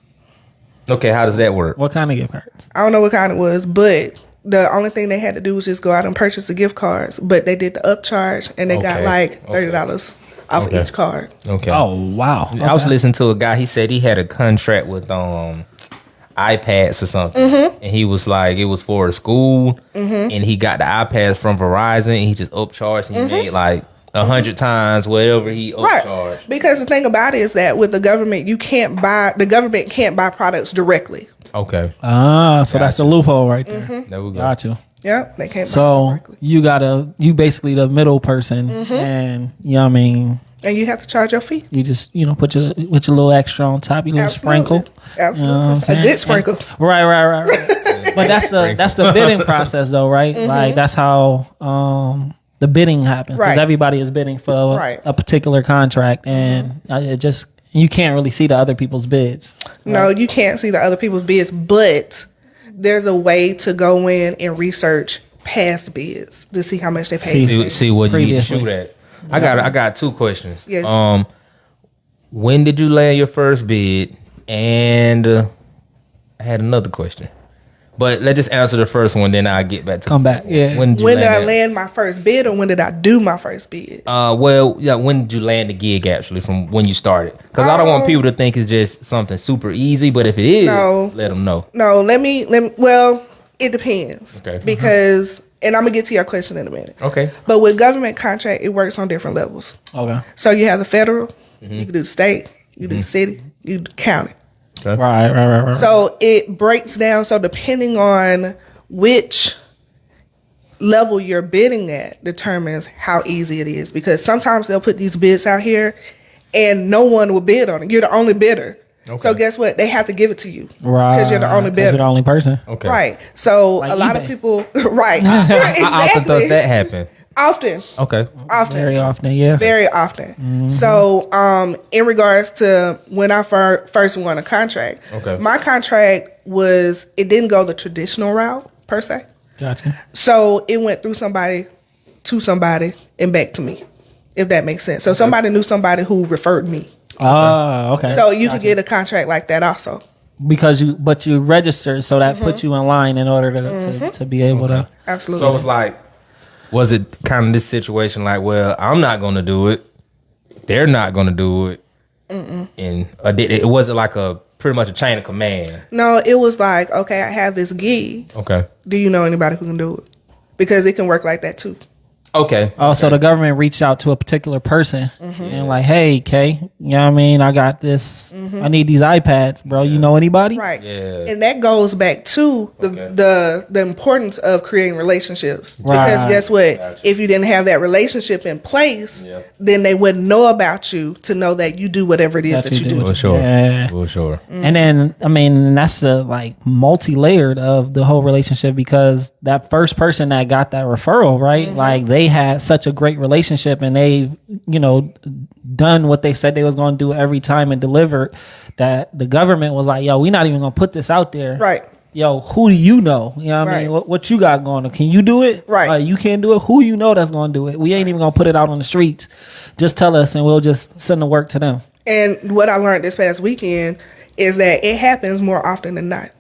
Okay, how does that work? What kind of gift cards? I don't know what kind it was, but the only thing they had to do was just go out and purchase the gift cards. But they did the upcharge and they got Okay. like $30 off Okay. each card. Okay. Oh wow. I was listening to a guy. He said he had a contract with iPads or something, and he was like, it was for a school, and he got the iPads from Verizon, and he just upcharged, and he made like 100 times whatever he upcharged. Right. Because the thing about it is that with the government, the government can't buy products directly. Okay, So that's the loophole right there. there we go. Got you. Yep, they can't buy So directly. you basically the middle person, and you know what I mean. And you have to charge your fee. You just put your little extra on top, your little Absolutely. sprinkle. Absolutely. You know what I'm saying? A good sprinkle. Right. But that's the bidding process though, right? Like that's how the bidding happens. Because Right. everybody is bidding for Right. a particular contract, and it just you can't really see the other people's bids. No, you can't see the other people's bids, but there's a way to go in and research past bids to see how much they paid. See what you need to Previously. shoot at. I got two questions. Yes. When did you land your first bid? And I had another question, but let's just answer the first one, then I'll get back to Come the back, second yeah. one. When did you When did I that? land my first bid, or when did I do my first bid? Well, yeah. When did you land the gig actually from when you started? Because I don't want people to think it's just something super easy. But if it is, No. let them know. No, let me. Well, it depends. Okay. Because, and I'm gonna get to your question in a minute. Okay. But with government contract, it works on different levels. Okay. So you have the federal, you can do the state, you can do the city, you can do the county. Okay. Right. So it breaks down. So depending on which level you're bidding at determines how easy it is. Because sometimes they'll put these bids out here and no one will bid on it. You're the only bidder. Okay. So guess what? They have to give it to you. Right. Because you're the only 'Cause bidder. You're the only person. Okay. Right. So Like a lot of eBay. people, right. I often thought Exactly. that happened. Often. Okay. Very often, yeah. Very often. So, in regards to when I first won a contract, Okay. my contract it didn't go the traditional route per se. Gotcha. So it went through somebody to somebody and back to me, if that makes sense. So somebody knew somebody who referred me. Oh, okay. So you could get a contract like that also. Because you registered, so that puts you in line in order to be able to. Absolutely. So it's like, was it kind of this situation like, well, I'm not going to do it, they're not gonna do it. And it wasn't like a pretty much a chain of command. No, it was like, okay, I have this gig. Okay. Do you know anybody who can do it? Because it can work like that too. Okay. Oh, so the government reached out to a particular person and like, hey, Kay, you know what I mean? I got this. I need these iPads, bro. You know anybody? Right. Yeah. And that goes back to the importance of creating relationships. Because Right. guess what? If you didn't have that relationship in place, then they wouldn't know about you to know that you do whatever it is that you do. For sure. Yeah. For sure. And then, I mean, that's the like multi-layered of the whole relationship because that first person that got that referral, right? Like they had such a great relationship and they, you know, done what they said they was going to do every time and delivered that the government was like, yo, we're not even going to put this out there. Right. Yo, who do you know? You know what I mean? What you got going on? Can you do it? Right. You can't do it. Who you know that's going to do it? We ain't even going to put it out on the streets. Just tell us and we'll just send the work to them. And what I learned this past weekend is that it happens more often than not.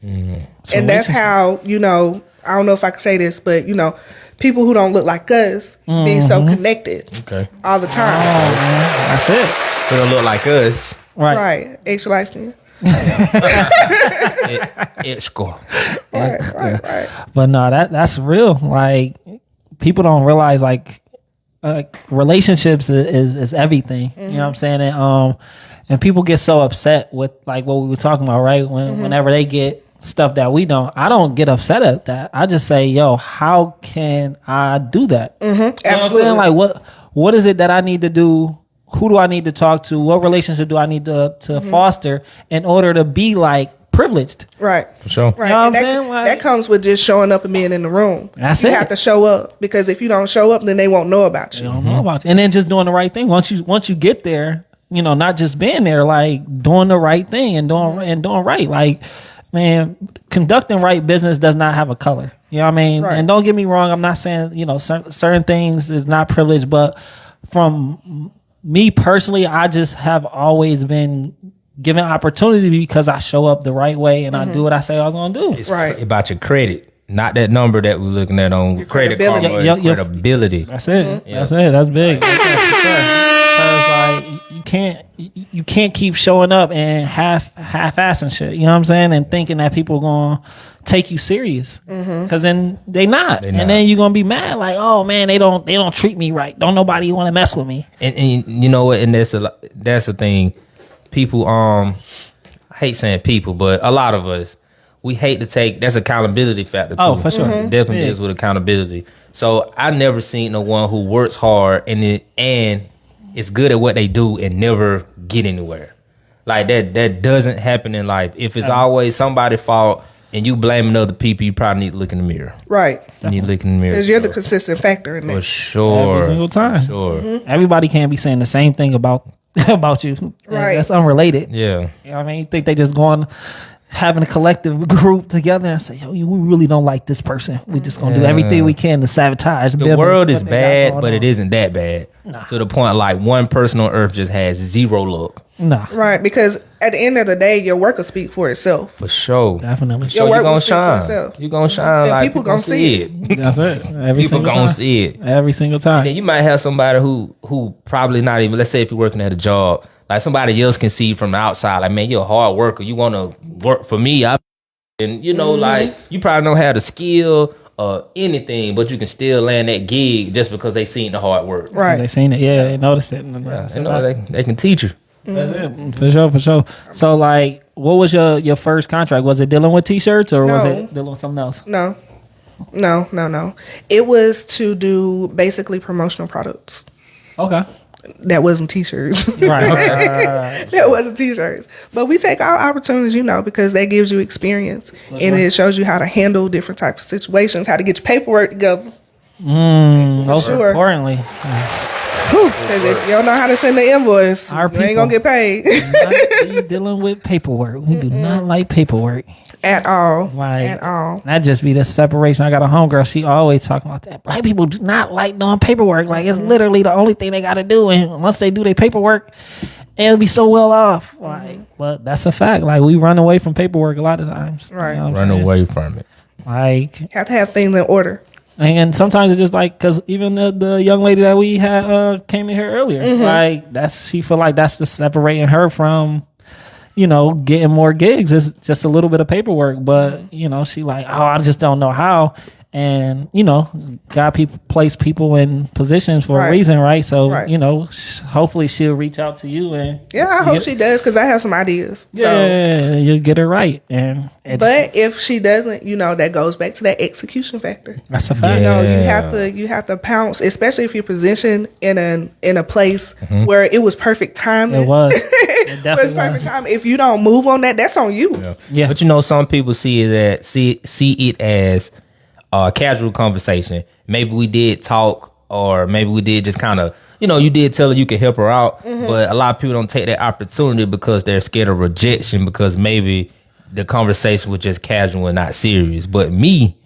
So And that's how, you know, I don't know if I can say this, but, you know, people who don't look like us being so connected all the time. That's it. They don't look like us. Right. Right. Extra light skin. It's cool. Right. But no, that's real. Like people don't realize like relationships is everything. You know what I'm saying? And people get so upset with like what we were talking about, right? Whenever they get stuff that we don't, I don't get upset at that. I just say, yo, how can I do that? You know what I'm saying? Like what is it that I need to do? Who do I need to talk to? What relationship do I need to foster in order to be like privileged? Right. For sure. Right. You know what I'm And saying? Like, that comes with just showing up and being in the room. That's you it. have to show up because if you don't show up, then they won't know about you you. don't know about you. And then just doing the right thing. Once you get there, you know, not just being there, like doing the right thing and doing right. Like, man, conducting right business does not have a color. You know what I mean? Right. And don't get me wrong, I'm not saying, you know, certain things is not privilege, but from me personally, I just have always been given opportunity because I show up the right way and I do what I say I was gonna do. It's Right. about your credit, not that number that we're looking at on Your credit credibility. card. Your Credibility. That's it. That's it. That's big. Because like you can't keep showing up and half-assing shit. You know what I'm saying? And thinking that people gonna take you serious. Because then they not. And then you're gonna be mad. Like, oh man, they don't treat me right. Don't nobody want to mess with me. And you know what? And that's the thing. People, I hate saying people, but a lot of us, we hate to take. That's accountability factor too. Oh, for sure. It definitely is with accountability. So I never seen no one who works hard and is good at what they do and never get anywhere. Like that doesn't happen in life. If it's always somebody's fault and you blaming other people, you probably need to look in the mirror. Right. You need to look in the mirror. Because you're the consistent factor in For that. sure. Every single time. For sure. Everybody can't be saying the same thing about you. Right. That's unrelated. Yeah. You know what I mean? You think they just going having a collective group together and say, yo, we really don't like this person. We just gonna do everything we can to sabotage The them world and is what they got bad, going but on. it isn't that bad. To the point like one person on earth just has zero luck. Nah, Right. Because at the end of the day, your work will speak for itself. For sure. definitely. Your So work you gonna will speak for shine. itself. You gonna shine And like people gonna see it. That's it. Every People single gonna time. see it. Every single time. Then you might have somebody who probably not even, let's say if you're working at a job, like somebody else can see from the outside, like, man, you're a hard worker. You want to work for me. And you know, like you probably don't have the skill or anything, but you can still land that gig just because they seen the hard work. They Right. seen it. Yeah, they noticed it. Yeah, you know, they can teach you. That's it. For sure. So like, what was your first contract? Was it dealing with t-shirts or was No. it dealing with something else? No. It was to do basically promotional products. Okay. That wasn't t-shirts. Right. Okay. That wasn't t-shirts. But we take our opportunities, because that gives you experience. And it shows you how to handle different types of situations, how to get your paperwork together. Most sure. importantly, Because if you don't know how to send the invoice, Our you ain't going to people. get paid. not be dealing with paperwork. We do not like paperwork. At all. Like, At all. that just be the separation. I got a homegirl. She always talking about that. Black people do not like doing paperwork. Like, it's literally the only thing they got to do. And once they do their paperwork, they'll be so well off. Like, but that's a fact. Like, we run away from paperwork a lot of times. Right. what I'm Run saying? away from it. Like, Have to have things in order. And sometimes it's just like, because even the young lady that we had came in here earlier, like she feel like that's the separating her from, getting more gigs. It's just a little bit of paperwork, but she like, oh, I just don't know how. And God place people in positions for a reason, right? So hopefully she'll reach out to you, and I hope she does, because I have some ideas. Yeah, you'll get it right. But if she doesn't, that goes back to that execution factor. That's a fact. You have to pounce, especially if you're positioned in a place where it was perfect timing. It was. It was perfect time. If you don't move on that, that's on you. Yeah. But some people see it as casual conversation. Maybe we did talk, or maybe we did just kind of, you did tell her you could help her out. But a lot of people don't take that opportunity because they're scared of rejection, because maybe the conversation was just casual and not serious. But me,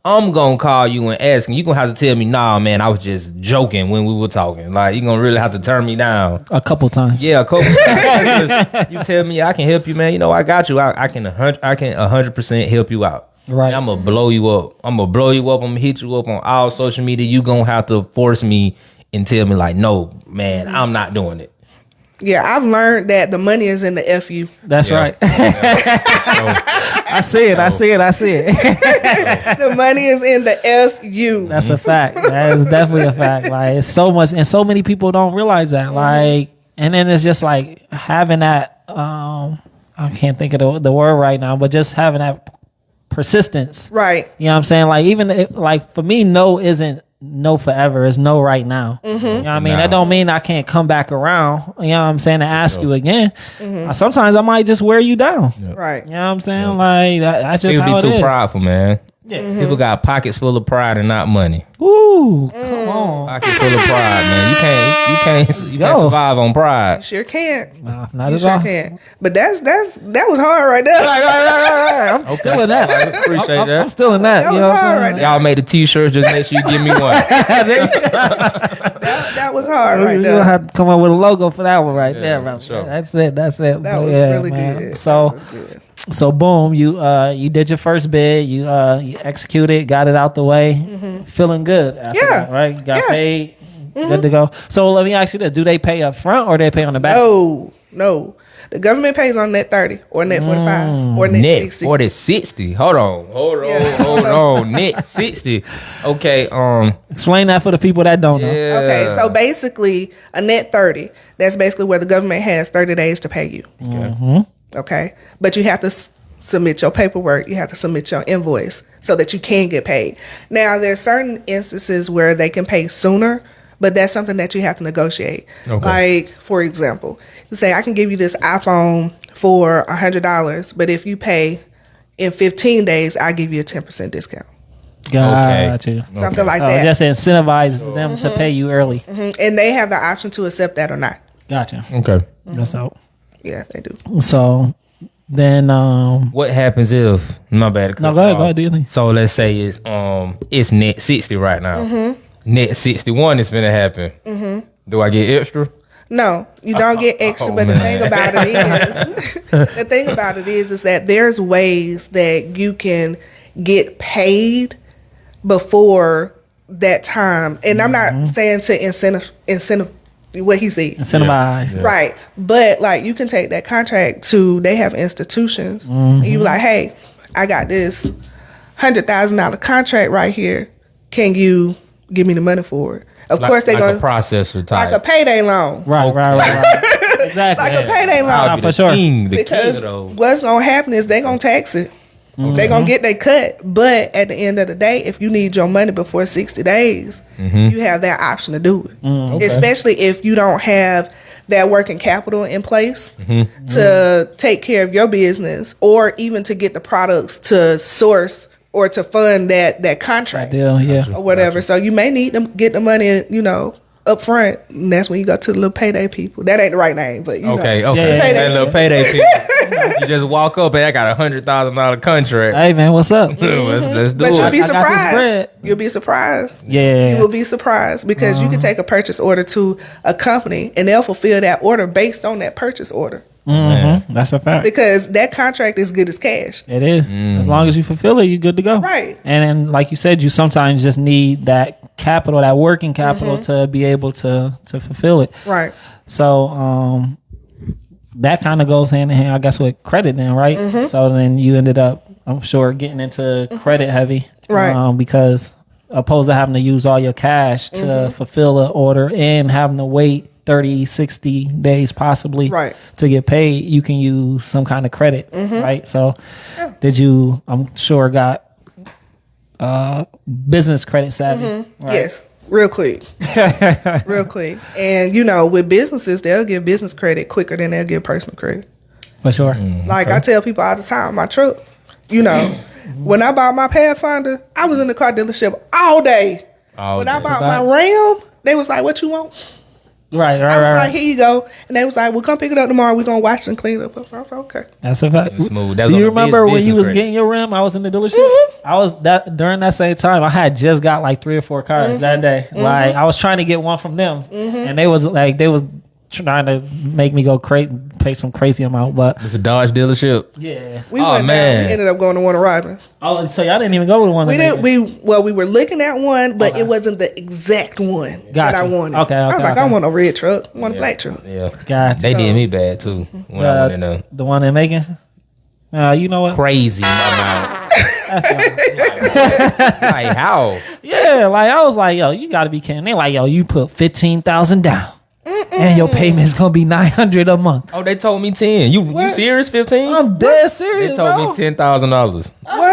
I'm gonna call you and ask, and you gonna have to tell me, nah, man, I was just joking when we were talking. Like, you gonna really have to turn me down a couple times. Yeah, a couple times. You tell me I can help you, man. I got you. I can 100% help you out. Right. I'm gonna blow you up. I'm gonna hit you up on all social media. You gonna have to force me and tell me like, no, man, I'm not doing it. Yeah, I've learned that the money is in the FU. That's right. I see it. The money is in the FU. That's a fact. That is definitely a fact. Like, it's so much, and so many people don't realize that. Like, and then it's just like having that. I can't think of the word right now, but just having that persistence. Right. You know what I'm saying? Like, even like for me, no isn't no forever. It's no right now. You know what I mean? That don't mean I can't come back around. You know what I'm saying? To ask you again. Sometimes I might just wear you down. Right. You know what I'm saying? Like, that's just People how be it too is. prideful, man. Yeah. People got pockets full of pride and not money. Ooh, come on. Pockets full of pride, man. You can't survive on pride. You sure can't. Nah, not You at sure all. can't. But that was hard right there. Right. I'm still in that. I appreciate that. I'm still in that. That You was know what hard I'm right saying? there. Y'all made the t-shirts, just make sure you give me one. That was hard right You're there. gonna have to come up with a logo for that one right there, bro. sure. That's it. That But was yeah, really man. good. So, That was good. so boom, you did your first bid. You executed, got it out the way, feeling good. After that, right? You got paid, good to go. So let me ask you this: do they pay up front or they pay on the back? No. The government pays on net 30 or net 45 or net Net 60. 40, 60. Hold on. Net 60. Okay. Explain that for the people that don't know. Yeah. Okay, so basically a net 30, that's basically where the government has 30 days to pay you. Okay, but you have to submit your paperwork. You have to submit your invoice so that you can get paid. Now, there's certain instances where they can pay sooner, but that's something that you have to negotiate. Okay. Like, for example, you say, I can give you this iPhone for $100, but if you pay in 15 days, I'll give you a 10% discount. Got you. Something like that. Just incentivize them to pay you early. And they have the option to accept that or not. Gotcha. Okay. That's out. Yeah, they do. So then, What happens if my bad? No, go ahead. Do you think? So let's say it's net 60 right now. Net 61 is gonna happen. Do I get extra? No, you don't get extra. But the thing about it is that there's ways that you can get paid before that time. And I'm not saying to incentive what he said. Incentivize. Yeah. Right. But like you can take that contract to, they have institutions. And you be like, hey, I got this $100,000 contract right here. Can you give me the money for it? Of course they're like going a processor type. like a payday loan. Right. Exactly. Like a payday loan. I'll be for the sure. king, the Because king of those. what's gonna happen is they gonna tax it. They gonna get their cut. But at the end of the day, if you need your money before 60 days, you have that option to do it. Okay. Especially if you don't have that working capital in place to take care of your business, or even to get the products to source or to fund that contract Deal. Yeah. or whatever. So you may need to get the money, up front, and that's when you go to the little payday people. That ain't the right name, but you know. Okay. Yeah. That little payday people. You just walk up and I got $100,000 contract. Hey man, what's up? Let's do But it. you'll be I got this bread. surprised. You'll be surprised. Yeah. You will be surprised because you can take a purchase order to a company and they'll fulfill that order based on that purchase order. That's a fact. because that contract is good as cash. It is. As long as you fulfill it, you're good to go. Right. And then, like you said, you sometimes just need that capital, that working capital, to be able to fulfill it. Right. So that kind of goes hand in hand, I guess, with credit then, right? So then you ended up, I'm sure, getting into credit heavy. Right. Because opposed to having to use all your cash to fulfill an order and having to wait 30, 60 days possibly Right. to get paid, you can use some kind of credit, right? So did you, I'm sure, got business credit savvy, right? Yes. Real quick. Real quick. And, with businesses, they'll give business credit quicker than they'll give personal credit. For sure. Like I tell people all the time, my truck, when I bought my Pathfinder, I was in the car dealership all day. When I bought my Ram, they was like, what you want? Right. I was like, here you go. And they was like, well, come pick it up tomorrow. We're going to wash it and clean it up. I was like, okay. That's a fact. That's smooth. That's Do you on the remember when you was business getting your rim? I was in the dealership. I was during that same time. I had just got like 3 or 4 cars that day. Like I was trying to get one from them, and they was trying to make me go pay some crazy amount. But It's a Dodge dealership. yeah. We Oh, went man. down. We ended up going to Warner Robins. Oh, so y'all didn't even go to one. We of didn't. We were looking at one, but Okay. it wasn't the exact one that Gotcha. I wanted. Okay, I was like, okay. I want a red truck, I want a black truck. Yeah. Gotcha. They did me bad too when I went in there. The one in Macon. You know what? Crazy in my mouth. Like how? Yeah, like I was like, yo, you got to be kidding. They like, yo, you put 15,000 down, and your payment's gonna be $900 a month. Oh, they told me 10. You What? serious? 15? I'm dead serious. They told bro. me $10,000. Wait,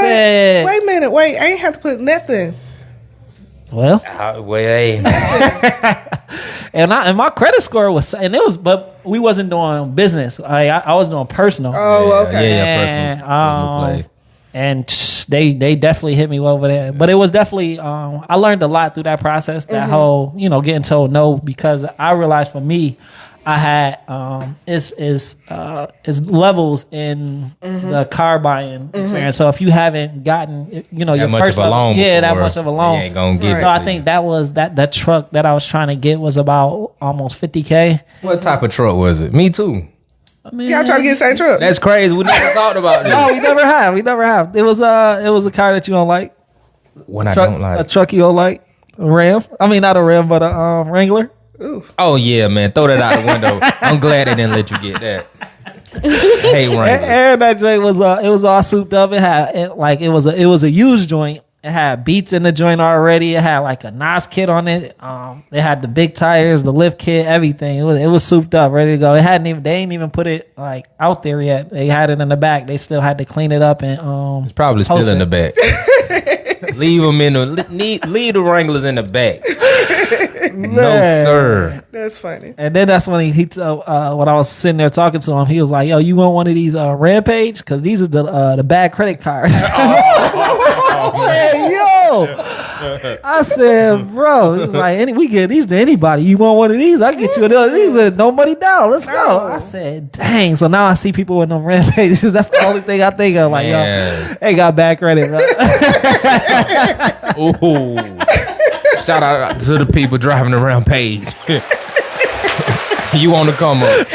said- wait a minute. Wait, I ain't have to put nothing. Well, Well, hey, and my credit score was, and it was, but we wasn't doing business. I was doing personal. Oh, okay. yeah, personal play. And they definitely hit me over there. But it was definitely I learned a lot through that process. That whole getting told no, because I realized for me, I had is levels in the car buying experience. So if you haven't gotten your much first of a level, loan that before, much of a loan, you ain't gonna get so it I to think you. that was that truck that I was trying to get was about almost $50K. What type of truck was it? Me too. I mean, Y'all trying to get the same truck? That's crazy. We never talked about this. no, we never have. We never have. It was a car that you don't like. When I Truck, don't like. a truck you don't like. A Ram. I mean, not a Ram, but a Wrangler. Oh yeah, man. Throw that out the window. I'm glad they didn't let you get that. Hey, Rhonda. And that joint was it was all souped up. It was a used joint. It had beats in the joint already. It had like a NOS kit on it. It had the big tires, the lift kit, everything. It was souped up, ready to go. They ain't even put it like out there yet. They had it in the back. They still had to clean it up and It's probably still post in the it. back. Leave them in leave the Wranglers in the back. No, Man. sir. That's funny. And then that's when he told when I was sitting there talking to him, he was like, "Yo, you want one of these Rampage? Because these are the bad credit cards." Hey, yo, I said, "Bro, he's like, we get these to anybody. You want one of these? I get you another. These are no money down. Let's go." I said, "Dang!" So now I see people with them Rampages. That's the only thing I think of. Like, Man. yo, they got bad credit, bro. Ooh. Shout out to the people driving around Page. You want to come up?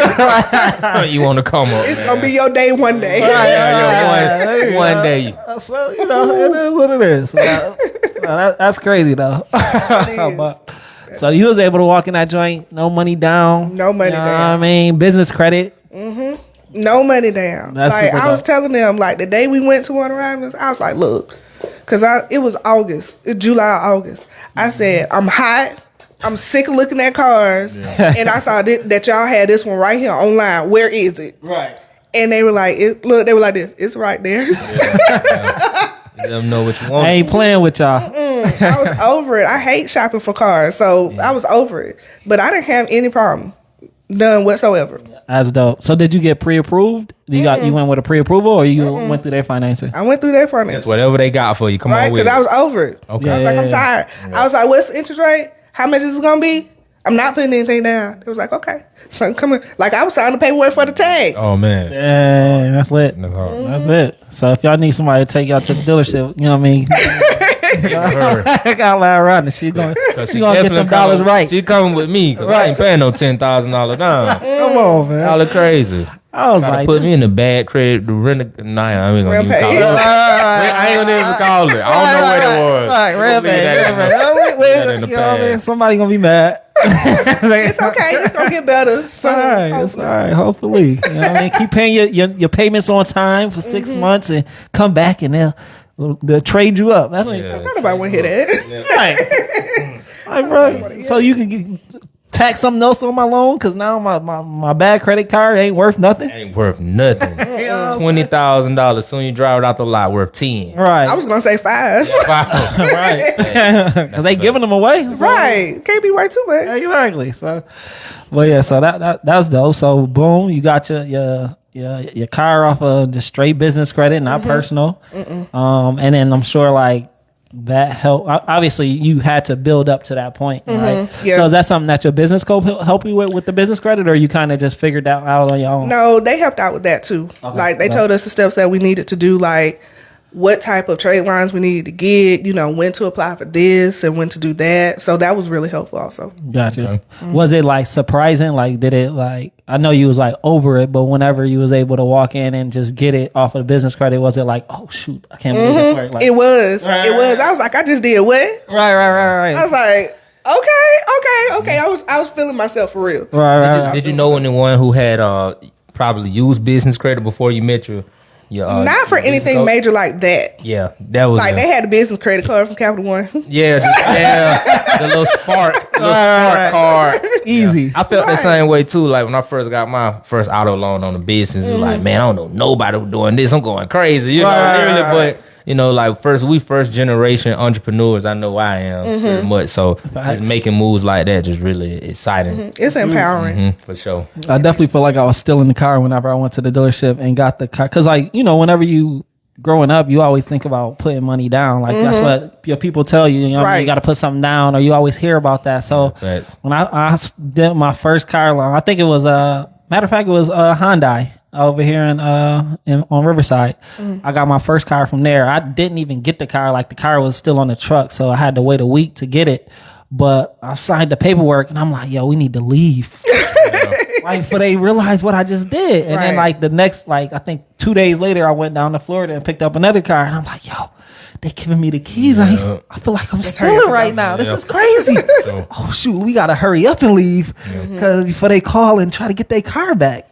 You want to come up? It's man. gonna be your day one day. Yeah, one day. Well, it is what it is. So that's crazy though. But, so you was able to walk in that joint, no money down. No money you know down. what I mean, business credit. No money down. That's like super I was dope. telling them, like the day we went to Warner Robins, I was like, look, because it was August, July, August. I said, I'm hot. I'm sick of looking at cars, and I saw that y'all had this one right here online. Where is it? Right. And they were like, look, they were like this. It's right there. Let them know what you want. I ain't playing with y'all. I was over it. I hate shopping for cars, so I was over it. But I didn't have any problem, none whatsoever. That's dope. So did you get pre-approved? You went with a pre-approval, or you went through their financing? I went through that for me. That's whatever they got for you. Come Right, on with because it. I was over it. Okay. I was like, I'm tired. I was like, what's the interest rate? How much is it gonna be? I'm not putting anything down. It was like, okay, so come on. Like I was signing the paperwork for the tags. Oh man. Yeah, that's lit. That's hard. That's it. So if y'all need somebody to take y'all to the dealership, you know what I mean? I got lie around. She gonna get definitely them dollars coming- right. She coming with me because I ain't paying no $10,000 down. Come on, man. Y'all are crazy. I was Try to like, put me in a bad credit. The rent. Nah, I ain't gonna even call it. Rampage. I ain't gonna even call it. I don't know what it was. Right, We'll leave that in the you know what I mean? past. Somebody gonna be mad. It's okay. It's gonna get better. It's all right. It's all right. Hopefully, you know what I mean. Keep paying your payments on time for 6 months and come back and they'll trade you up. That's what you're talking Nobody want to hear that. Like, bro, so you can tax something else on my loan because now my bad credit card ain't worth nothing. Ain't worth nothing. $20,000. Soon you drive it out the lot, worth 10. Right. I was gonna say 5. Right. Because they giving them away. So. Right. Can't be worth too much. Exactly. So, well, yeah. So that's dope. So, boom, you got your car off of just straight business credit, not personal. And then I'm sure like that helped. Obviously, you had to build up to that point, right? Yeah. So, is that something that your business co help you with the business credit, or you kind of just figured that out on your own? No, they helped out with that too. Okay. Like they told us the steps that we needed to do, like what type of trade lines we needed to get, when to apply for this and when to do that. So that was really helpful also. Gotcha. Okay. Was it like surprising? Like, did it like, I know you was like over it, but whenever you was able to walk in and just get it off of the business credit, was it like, oh shoot, I can't believe this worked? Like, It was. It was. I was like, I just did what? Right. I was like, okay. I was feeling myself for real. Right. Did you know anyone who had probably used business credit before you met your Not for anything major like that. Yeah, that was Like they had a business credit card from Capital One. Yeah, the little spark card. Easy. Yeah. I felt that same way too. Like when I first got my first auto loan on the business, it was like, man, I don't know nobody who doing this. I'm going crazy, literally. But like we first generation entrepreneurs. I know I am pretty much. So just making moves like that just really exciting. It's empowering. For sure. I definitely feel like I was still in the car whenever I went to the dealership and got the car. Cause like, whenever you growing up, you always think about putting money down. Like that's what your people tell you. Right. You got to put something down, or you always hear about that. So when I did my first car loan, I think it was matter of fact, it was Hyundai over here on Riverside. I got my first car from there. I didn't even get the car. Like the car was still on the truck, so I had to wait a week to get it. But I signed the paperwork, and I'm like, yo, we need to leave. Like, for they realized what I just did. And then like the next, like I think 2 days later, I went down to Florida and picked up another car, and I'm like, yo, they giving me the keys. I feel like I'm stealing right now. This is crazy. Oh shoot, we gotta hurry up and leave because before they call and try to get their car back.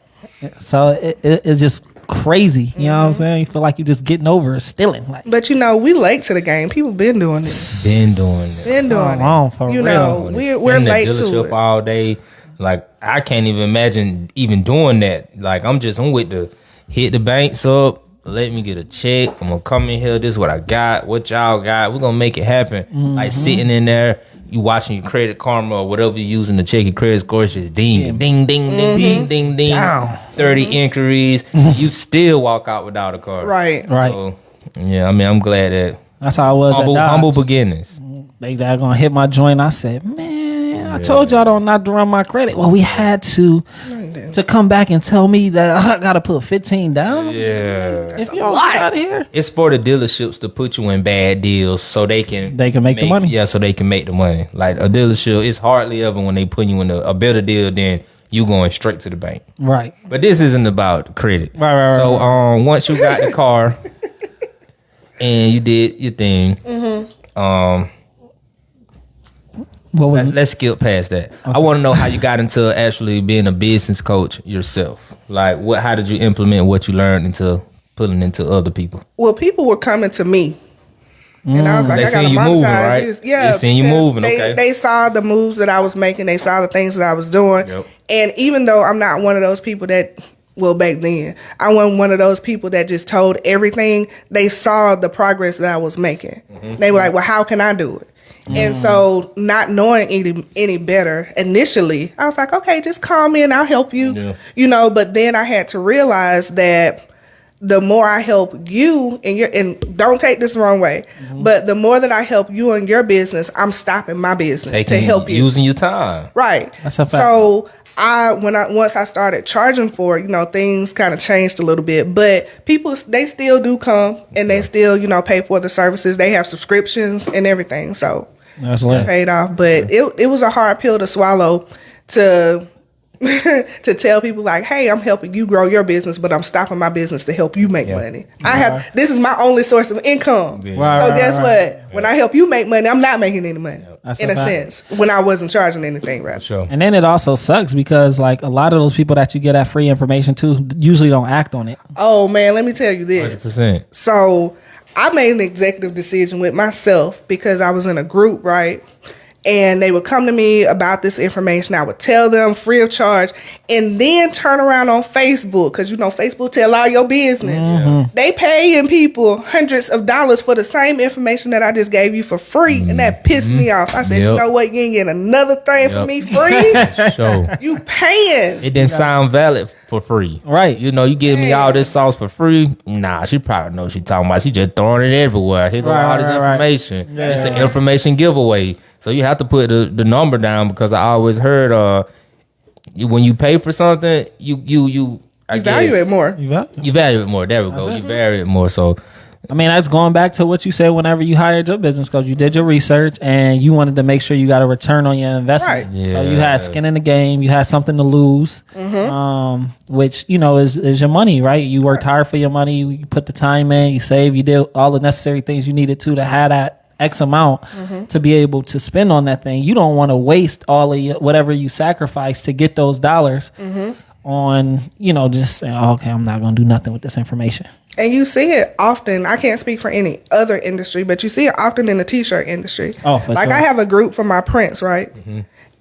So it's just crazy. You know what I'm saying? You feel like you're just getting over stealing. Like, But we late to the game. People been doing this. Been doing it. Been doing on, it. for You real. know, we're late to dealership it. all day. Like I can't even imagine even doing that. Like I'm with the hit the banks up. Let me get a check. I'm gonna come in here. This is what I got. What y'all got? We're gonna make it happen. Like sitting in there, you watching your Credit Karma or whatever you're using to check your credit score. It's just ding, ding, ding, ding, ding, ding. Down. 30 inquiries. You still walk out without a car. Right. So, yeah, I mean, I'm glad that that's how I was at Dodge. humble beginnings. They gonna hit my joint. I said, man, I told y'all not to run my credit. Well, we had to come back and tell me that I gotta put 15 down. Yeah. If you don't get out of here, It's for the dealerships to put you in bad deals so they can make the money. Yeah, so they can make the money. Like a dealership, it's hardly ever when they put you in a better deal than you going straight to the bank. right? But this isn't about credit. Right. So once you got the car and you did your thing, What was let's skip past that. Okay. I want to know how you got into actually being a business coach yourself. Like how did you implement what you learned into putting into other people? Well, people were coming to me. And I was like, They I gotta seen you monetize moving, right? this. Yeah. They seen you because moving, okay. They saw the moves that I was making. They saw the things that I was doing. Yep. And even though I'm not one of those people that, well, back then, I wasn't one of those people that just told everything. They saw the progress that I was making. They were like, well, how can I do it? And so not knowing any better initially, I was like, okay, just call me and I'll help you. Yeah. But then I had to realize that the more I help you and don't take this the wrong way, but the more that I help you in your business, I'm stopping my business to help you. Using your time. Right. That's a fact. So once I started charging for it, things kind of changed a little bit, but people, they still do come and they still, pay for the services. They have subscriptions and everything. So that's it's paid off, but it was a hard pill to swallow to to tell people like, hey, I'm helping you grow your business, but I'm stopping my business to help you make money. This is my only source of income. Yeah. So guess what? When I help you make money, I'm not making any money in a sense when I wasn't charging anything, right? Sure. And then it also sucks because like a lot of those people that you get that free information to usually don't act on it. Oh man, let me tell you this. 100%. So I made an executive decision with myself because I was in a group, right? And they would come to me about this information. I would tell them free of charge and then turn around on Facebook because, you know, Facebook tell all your business. Mm-hmm. They paying people hundreds of dollars for the same information that I just gave you for free. And that pissed me off. I said, you know what? You ain't getting another thing for me free. Sure. You paying. It didn't sound valid for free. Right. You know, you give me all this sauce for free. Nah, she probably knows what she talking about. She just throwing it everywhere. Here go all this information. Yeah. It's an information giveaway. So you have to put the number down because I always heard when you pay for something, you value it more. You value it more. There we go. You value it more. So I mean, that's going back to what you said whenever you hired your business coach. You did your research and you wanted to make sure you got a return on your investment. Right. Yeah. So you had skin in the game. You had something to lose, which, you know, is your money, right? You worked hard for your money. You put the time in. You saved. You did all the necessary things you needed to have that X amount to be able to spend on that thing. You don't want to waste all of whatever you sacrifice to get those dollars on, you know, just saying, oh, okay, I'm not going to do nothing with this information. And you see it often. I can't speak for any other industry, but you see it often in the t-shirt industry. Oh, for like sure. I have a group for my prints, right?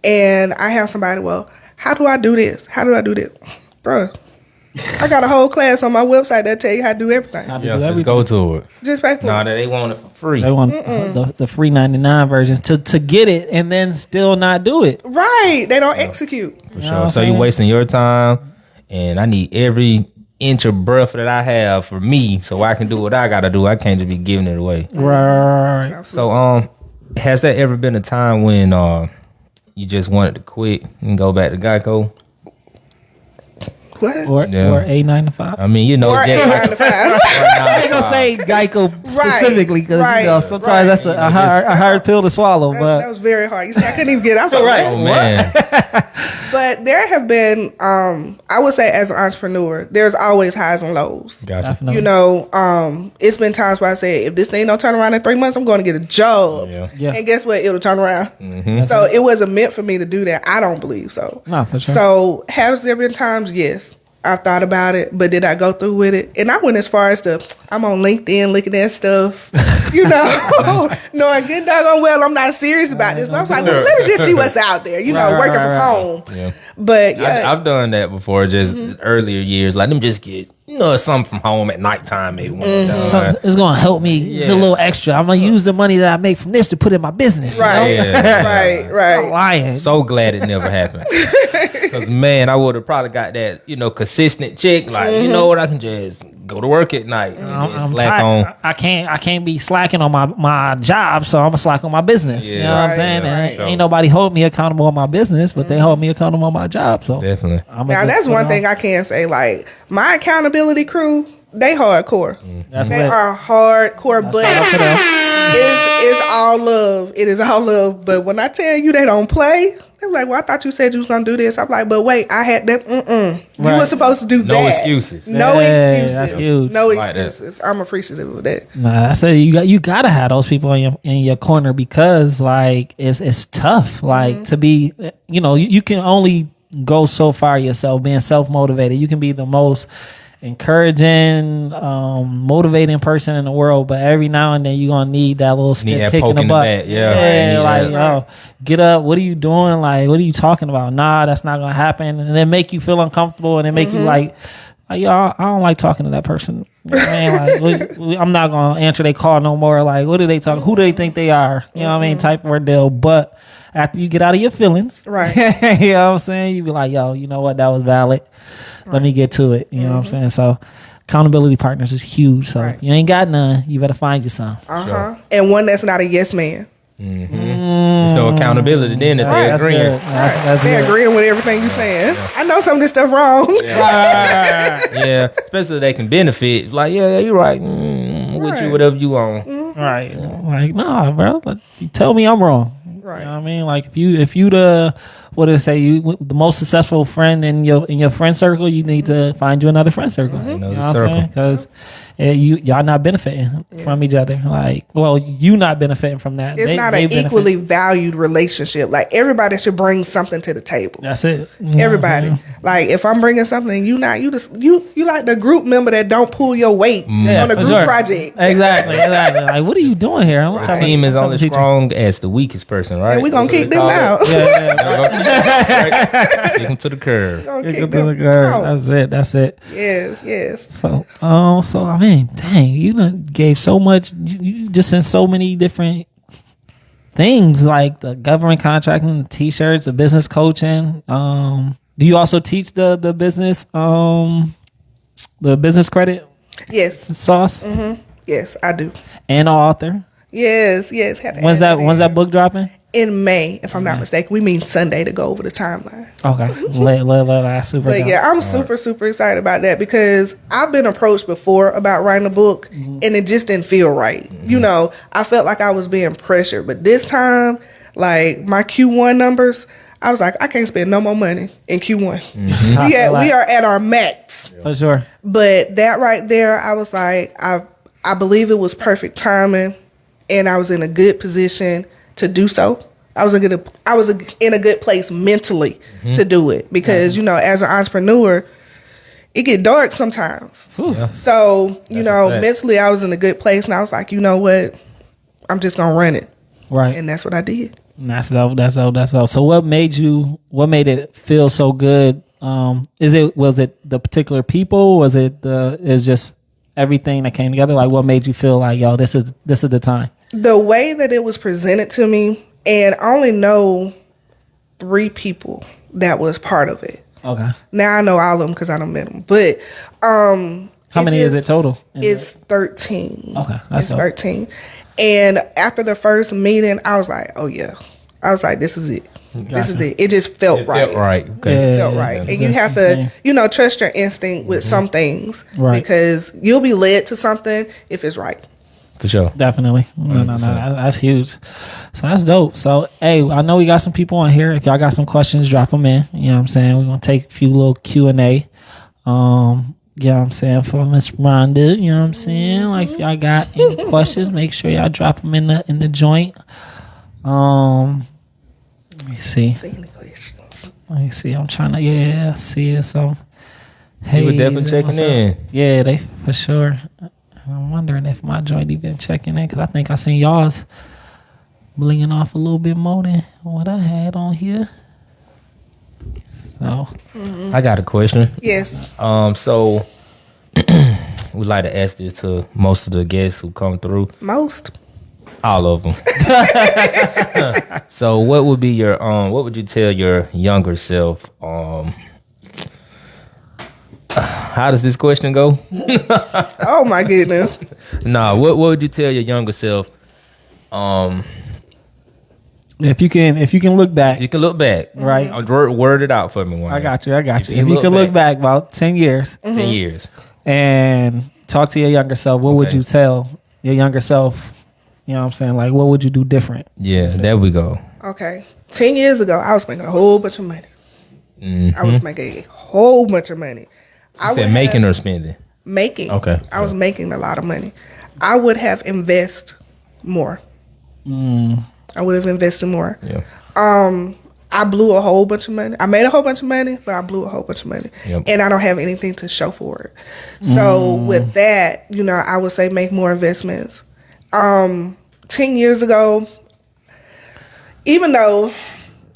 And I have somebody, well, how do I do this? How do I do this? Bruh, I got a whole class on my website that tell you how to do everything. How to yeah, do just everything. go to it. Just pay for Nah, it. they want it for free. They want the free 99 version to get it and then still not do it. Right. They don't execute. For You know sure. what I'm So you saying? wasting your time, and I need every inch of breath that I have for me, so I can do what I gotta do. I can't just be giving it away. Right. So has there ever been a time when you just wanted to quit and go back to Geico? What? Or Yeah. or A9 to 5. I mean, you know, Or just 8 like 9 to 5. I ain't gonna say Geico specifically because you know sometimes that's a hard pill to swallow. That But was very hard. You see, I couldn't even get out. Right. oh man, But there have been, I would say as an entrepreneur, there's always highs and lows. gotcha. definitely, You know, it's been times where I said, if this thing don't turn around in 3 months, I'm going to get a job. Yeah. And guess what? It'll turn around. So it wasn't meant for me to do that. I don't believe so. No, for sure. So has there been times? Yes. I've thought about it, but did I go through with it? And I went as far as I'm on LinkedIn looking at stuff, you know, knowing good doggone well I'm not serious about this. But I was like, let me just see what's out there, you know, working from home. Yeah. But yeah, I've done that before, just earlier years. Like, let me just get, you know, something from home at nighttime, maybe. It's gonna help me. It's a little extra. I'm gonna use the money that I make from this to put in my business. right, You know? Yeah. right. I'm lying. So glad it never happened. Because, man, I would have probably got that, you know, consistent check. Like, you know what, I can just go to work at night. And I'm slack tired. on. I can't be slacking on my job, so I'm gonna slack on my business. You Yeah. know what I'm Right, saying? yeah, And sure. ain't nobody hold me accountable on my business, but they hold me accountable on my job. So Definitely. Now that's one thing I can say. Like my accountability crew, they hardcore. That's They lit. are hardcore, but Shout out to them. it's all love. It is all love. But when I tell you they don't play, they're like, "Well, I thought you said you was gonna do this." I'm like, "But wait, I had that. You Right. were supposed to do that. No excuses. No Yeah, excuses. that's huge. No Like that. excuses. I'm appreciative of that. Nah, I said you gotta have those people in your corner because like it's tough. Like to be, you know, you can only go so far yourself. Being self motivated, you can be the most encouraging, motivating person in the world, but every now and then you're gonna need that little stick that kick poke in the in the butt. back. Yeah, you need like that. yo, get up. What are you doing? Like, what are you talking about? Nah, that's not gonna happen. And then make you feel uncomfortable, and then make you like yo, I don't like talking to that person. You know what I mean? Like, I'm not gonna answer their call no more. Like, what do they talk? Who do they think they are? You know what I mean? Type of ordeal. But after you get out of your feelings, Right. you know what I'm saying? You be like, yo, you know what? That was valid. Let me get to it. You know what I'm saying? So accountability partners is huge. So Right. if you ain't got none, you better find you some. And one that's not a yes man. There's no accountability then if they're That's agreeing. good. That's They good. agreeing with everything you saying. I know some of this stuff wrong. Yeah, especially if they can benefit. Like, yeah, you're right. With you, whatever you on. Right. Like, nah, bro. Like, you tell me I'm wrong. Right. You know what I mean? Like if you the what did it say? You the most successful friend in your friend circle. You need to find you another friend circle. You know what I'm saying? Because y'all not benefiting from each other. Like, well, you not benefiting from that. It's not an equally valued relationship. Like, everybody should bring something to the table. That's it. Everybody. Like, if I'm bringing something, you not, you like the group member that don't pull your weight on a group project. Exactly. Like, what are you doing here? The team is only strong as the weakest person, right? And we're going to kick them out. Kick them to the curb. That's it. Yes. So, I mean, dang, you done gave so much. You just in so many different things, like the government contracting, the t-shirts, the business coaching. Do you also teach the business credit? Yes. Sauce. Yes, I do. And author. Yes. When's that book dropping? In May, if I'm not mistaken. We mean Sunday to go over the timeline. Okay. But yeah, I'm super excited about that because I've been approached before about writing a book and it just didn't feel right. You know, I felt like I was being pressured. But this time, like my Q1 numbers, I was like, I can't spend no more money in Q1. We are at our max. For sure. But that right there, I was like, I believe it was perfect timing and I was in a good position to do so. I was in a good place mentally to do it because, you know, as an entrepreneur, it get dark sometimes. So, mentally I was in a good place and I was like, you know what? I'm just going to run it. Right. And that's what I did. That's dope. So what made it feel so good? Was it the particular people? Was it is just everything that came together? Like, what made you feel like, yo, this is the time? The way that it was presented to me, and I only know 3 people that was part of it. Okay. Now I know all of them because I don't met them. But how many is it total? It's 13. Okay, it's 13. And after the first meeting, I was like, oh yeah. I was like, this is it. Gotcha. This is it. It just felt right. Felt right. Okay. It felt right. And you have to, trust your instinct with some things. Right. Because you'll be led to something if it's right. For sure. Definitely. No. That's huge. So that's dope. So, hey, I know we got some people on here. If y'all got some questions, drop them in. You know what I'm saying? We're going to take a few little Q&A. You know what I'm saying? For Miss Rhonda. You know what I'm saying? Like, if y'all got any questions, make sure y'all drop them in the joint. Let me see. Let me see. I'm trying to, see some. Hey, we're definitely checking in. Yeah, they for sure. I'm wondering if my joint even checking in because I think I seen y'all's blinging off a little bit more than what I had on here. So, I got a question. Yes. So we like to ask this to most of the guests who come through. Most. All of them. So, what would be your what would you tell your younger self? How does this question go? Oh my goodness. Nah, what would you tell your younger self? If you can look back. You can look back. Right. Word it out for me. I got you. If you can look back about 10 years. 10 years. And talk to your younger self, what would you tell your younger self? You know what I'm saying? Like, what would you do different? Yeah, there we go. Okay. 10 years ago, I was making a whole bunch of money. I was making a whole bunch of money. You said making or spending? Making. Okay. I was making a lot of money. I would have invested more. I would have invested more. Yeah. I blew a whole bunch of money. I made a whole bunch of money, but I blew a whole bunch of money. Yep. And I don't have anything to show for it. So with that, I would say make more investments. 10 years ago, even though,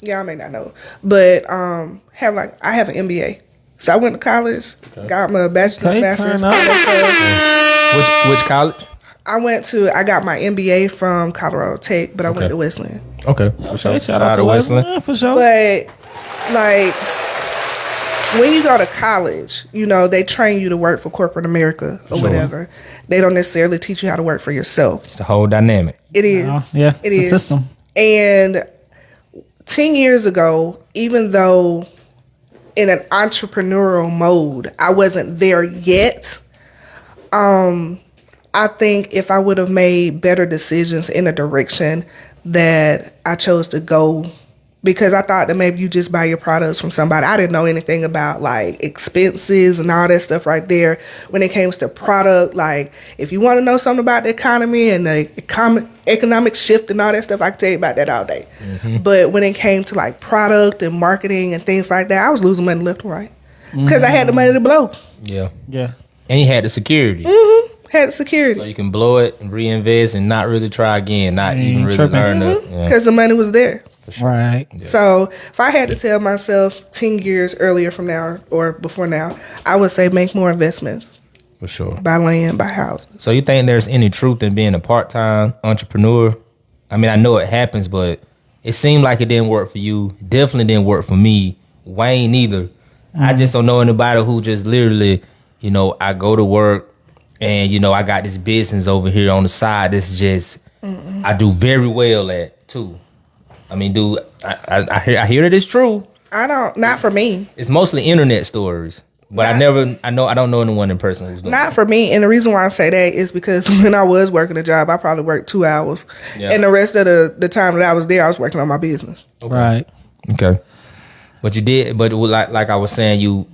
y'all may not know, but I have an MBA. So I went to college, got my bachelor's, master's, Which college? I got my MBA from Colorado Tech, but I went to Wesleyan. Okay. For sure. Shout out to Wesleyan. For sure. But like when you go to college, they train you to work for corporate America or whatever. They don't necessarily teach you how to work for yourself. It's the whole dynamic. It is. It's a system. And 10 years ago, even though in an entrepreneurial mode, I wasn't there yet. I think if I would have made better decisions in a direction that I chose to go because I thought that maybe you just buy your products from somebody. I didn't know anything about like expenses and all that stuff right there. When it comes to product, like if you want to know something about the economy and the economic shift and all that stuff, I can tell you about that all day. But when it came to like product and marketing and things like that, I was losing money left and right because I had the money to blow. Yeah. Yeah. And you had the security. Had the security So you can blow it and reinvest and not really try again, not even really tripping. learn the because the money was there. Right. So if I had to tell myself 10 years earlier from now or before now, I would say make more investments. For sure. Buy land, buy houses. So you think there's any truth in being a part-time entrepreneur? I mean, I know it happens, but it seemed like it didn't work for you. Definitely didn't work for me. Wayne neither. I just don't know anybody who just literally, you know, I go to work and, you know, I got this business over here on the side. This is just, I do very well at too. I mean, dude, I hear that it's true. Not for me. It's mostly internet stories. But I don't know anyone in person who's doing Not for me. And the reason why I say that is because when I was working a job, I probably worked 2 hours. Yeah. And the rest of the time that I was there, I was working on my business. Right. Okay. But you did, but like I was saying,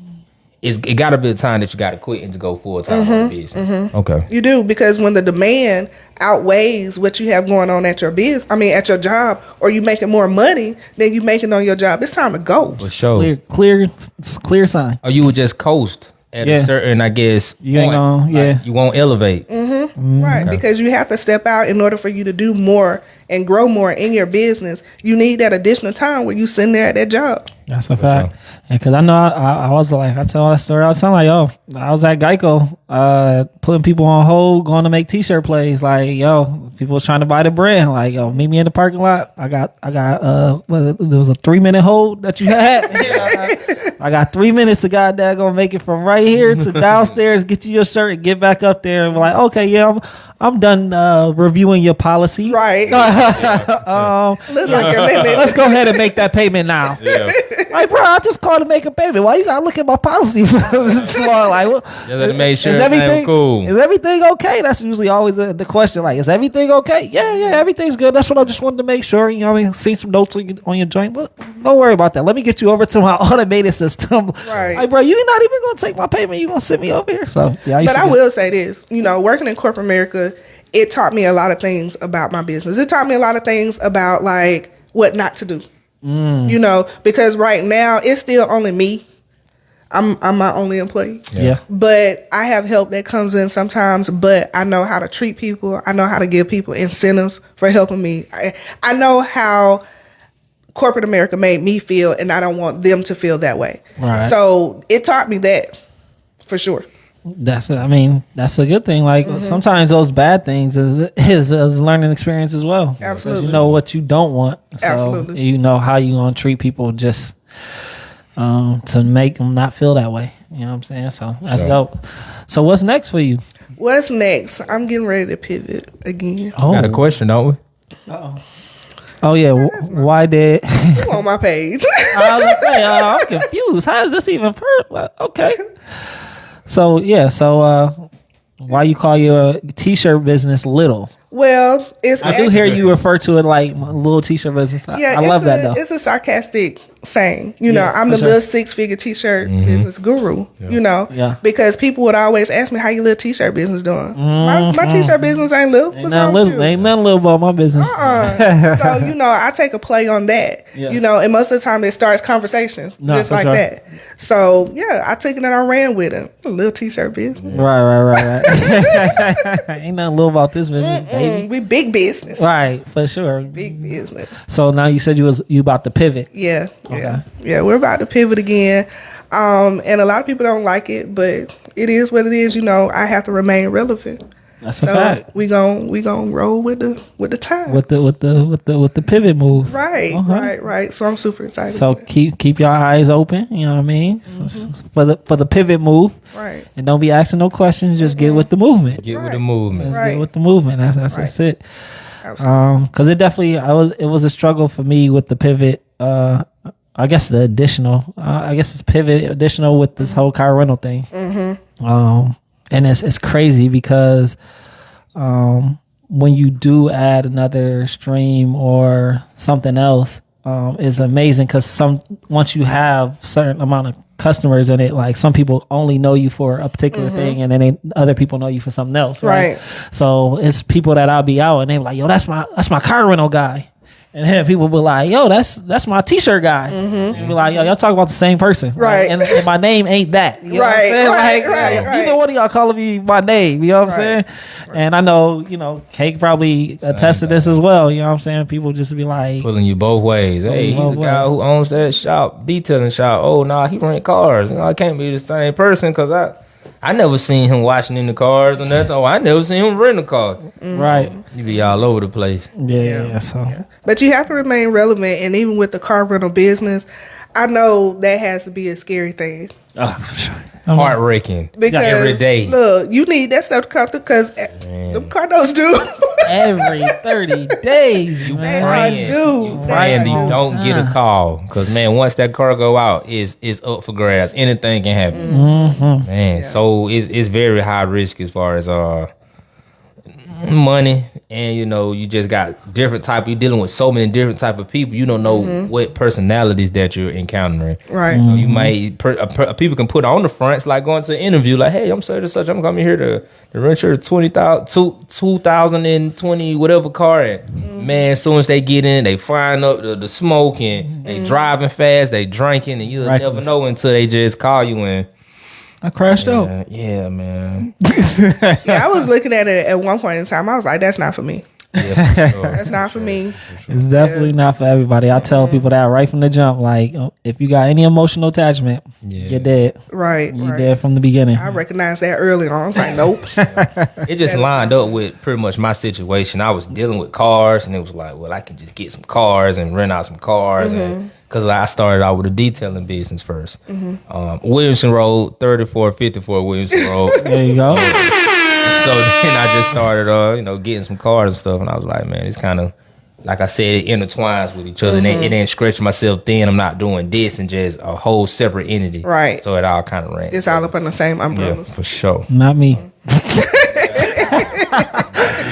it got to be a time that you got to quit and to go full time on the business. Okay. You do, because when the demand outweighs what you have going on at your at your job, or you making more money than you making on your job, it's time to go. For sure. Clear sign. Or you would just coast at a certain, I guess, you ain't gonna, Like, you won't elevate. Right, because you have to step out in order for you to do more and grow more in your business. You need that additional time where you sitting there at that job. That's a fact. And because I know I was like, I tell that story all the time. Like, yo, I was at Geico, putting people on hold, going to make T-shirt plays. Like, yo, people was trying to buy the brand. Like, yo, meet me in the parking lot. I got. There was a 3-minute hold that you had. I got 3 minutes to goddamn gonna make it from right here to downstairs. Get you your shirt and get back up there. And be like, okay, yeah, I'm done reviewing your policy. Right. Looks like your limit. Let's go ahead and make that payment now. Yeah. Like, bro, I just called to make a payment. Why you gotta look at my policy for this long? Like, Just to make sure everything's cool. Is everything okay? That's usually always the question. Like, is everything okay? Yeah, everything's good. That's what I just wanted to make sure. You know what I mean? See some notes on your joint. But don't worry about that. Let me get you over to my automated system. Right. Like, bro, you're not even gonna take my payment. You're gonna send me over here. So, yeah. But I will say this, working in corporate America, it taught me a lot of things about my business. It taught me a lot of things about like what not to do. Because right now it's still only me. I'm my only employee. Yeah. But I have help that comes in sometimes, but I know how to treat people. I know how to give people incentives for helping me. I know how corporate America made me feel, and I don't want them to feel that way. Right. So it taught me that for sure. That's a good thing. Like sometimes those bad things is learning experience as well. Absolutely. 'Cause you know what you don't want. So Absolutely. you know how you gonna treat people just to make them not feel that way. You know what I'm saying? So that's dope. So what's next for you? What's next? I'm getting ready to pivot again. Got a question, don't we? Oh yeah. Why did? You on my page? I was gonna say I'm confused. How is this even okay? So yeah. So why you call your T-shirt business little? Well, I do hear you refer to it like my little T-shirt business. I love that though. It's a sarcastic saying. I'm the sure. little 6-figure T-shirt business guru. Yeah. Because people would always ask me how your little T-shirt business doing. My T-shirt business ain't little. Ain't nothing little about my business. So I take a play on that. Yeah. And most of the time it starts conversations just like sure. that. So I took it and I ran with it. A little T-shirt business. Right. Ain't nothing little about this business, baby. We big business. Right, for sure. Big business. So now you said you about to pivot. Yeah. Okay. Yeah, we're about to pivot again. And a lot of people don't like it, but it is what it is. I have to remain relevant. That's a fact. We gon' roll with the time. With the pivot move. Right, Uh-huh. right. So I'm super excited. So keep your eyes open, you know what I mean? So for the pivot move. Right. And don't be asking no questions, just get with the movement. Get with the movement. Let's get with the movement. That's it. Absolutely. Because it definitely it was a struggle for me with the pivot. I guess the additional. I guess it's pivot additional with this whole car rental thing. Mm-hmm. And it's crazy because when you do add another stream or something else, is amazing because once you have certain amount of customers in it, like some people only know you for a particular thing, and then other people know you for something else, right? So it's people that I'll be out and they're like, yo, that's my car rental guy. And then people be like, yo, that's my t-shirt guy. And be like, yo, y'all talk about the same person. Right. And my name ain't that. You know what I'm saying? Like, neither one of y'all calling me my name. You know what I'm saying? And I know, Cake probably attest to this as well. You know what I'm saying? People just be like. Pulling you both ways. Hey, he's the guy who owns that shop, detailing shop. Oh, nah, he rent cars. I can't be the same person because I never seen him washing in the cars or nothing. Oh, I never seen him rent a car. Right. You be all over the place. Yeah. So. But you have to remain relevant, and even with the car rental business, I know that has to be a scary thing. Oh, for sure. Heartbreaking. Because every day. Look, you need that stuff to come through because them car notes do. Every 30 days, You man. praying. do. Praying that you don't get a call. Because, man, once that car go out, it's up for grabs. Anything can happen. Man, so it's very high risk as far as money. And, you just got you're dealing with so many different type of people. You don't know what personalities that you're encountering. Right. So you might, people can put on the fronts, like going to an interview, like, hey, I'm such and such. I'm coming here to rent your 2020 whatever car. And man, as soon as they get in, they frying up the smoke and they driving fast, they drinking, and you'll never know until they just call you in. I crashed out. Yeah, man. I was looking at it at one point in time. I was like, that's not for me. Yeah, for sure. That's not for me. It's definitely not for everybody. I tell people that right from the jump. Like, if you got any emotional attachment, you're dead. Right. You're dead from the beginning. I recognized that early on. I was like, nope. It just lined up with pretty much my situation. I was dealing with cars, and it was like, well, I can just get some cars and rent out some cars. Because I started out with a detailing business first. Williamson Road, 3454 Williamson Road. There you go. So then I just started, getting some cars and stuff. And I was like, man, it's kind of, like I said, it intertwines with each other. And it ain't stretching myself thin. I'm not doing this and just a whole separate entity. Right. So it all kind of ran. It's all up on the same umbrella. Yeah, for sure. Not me.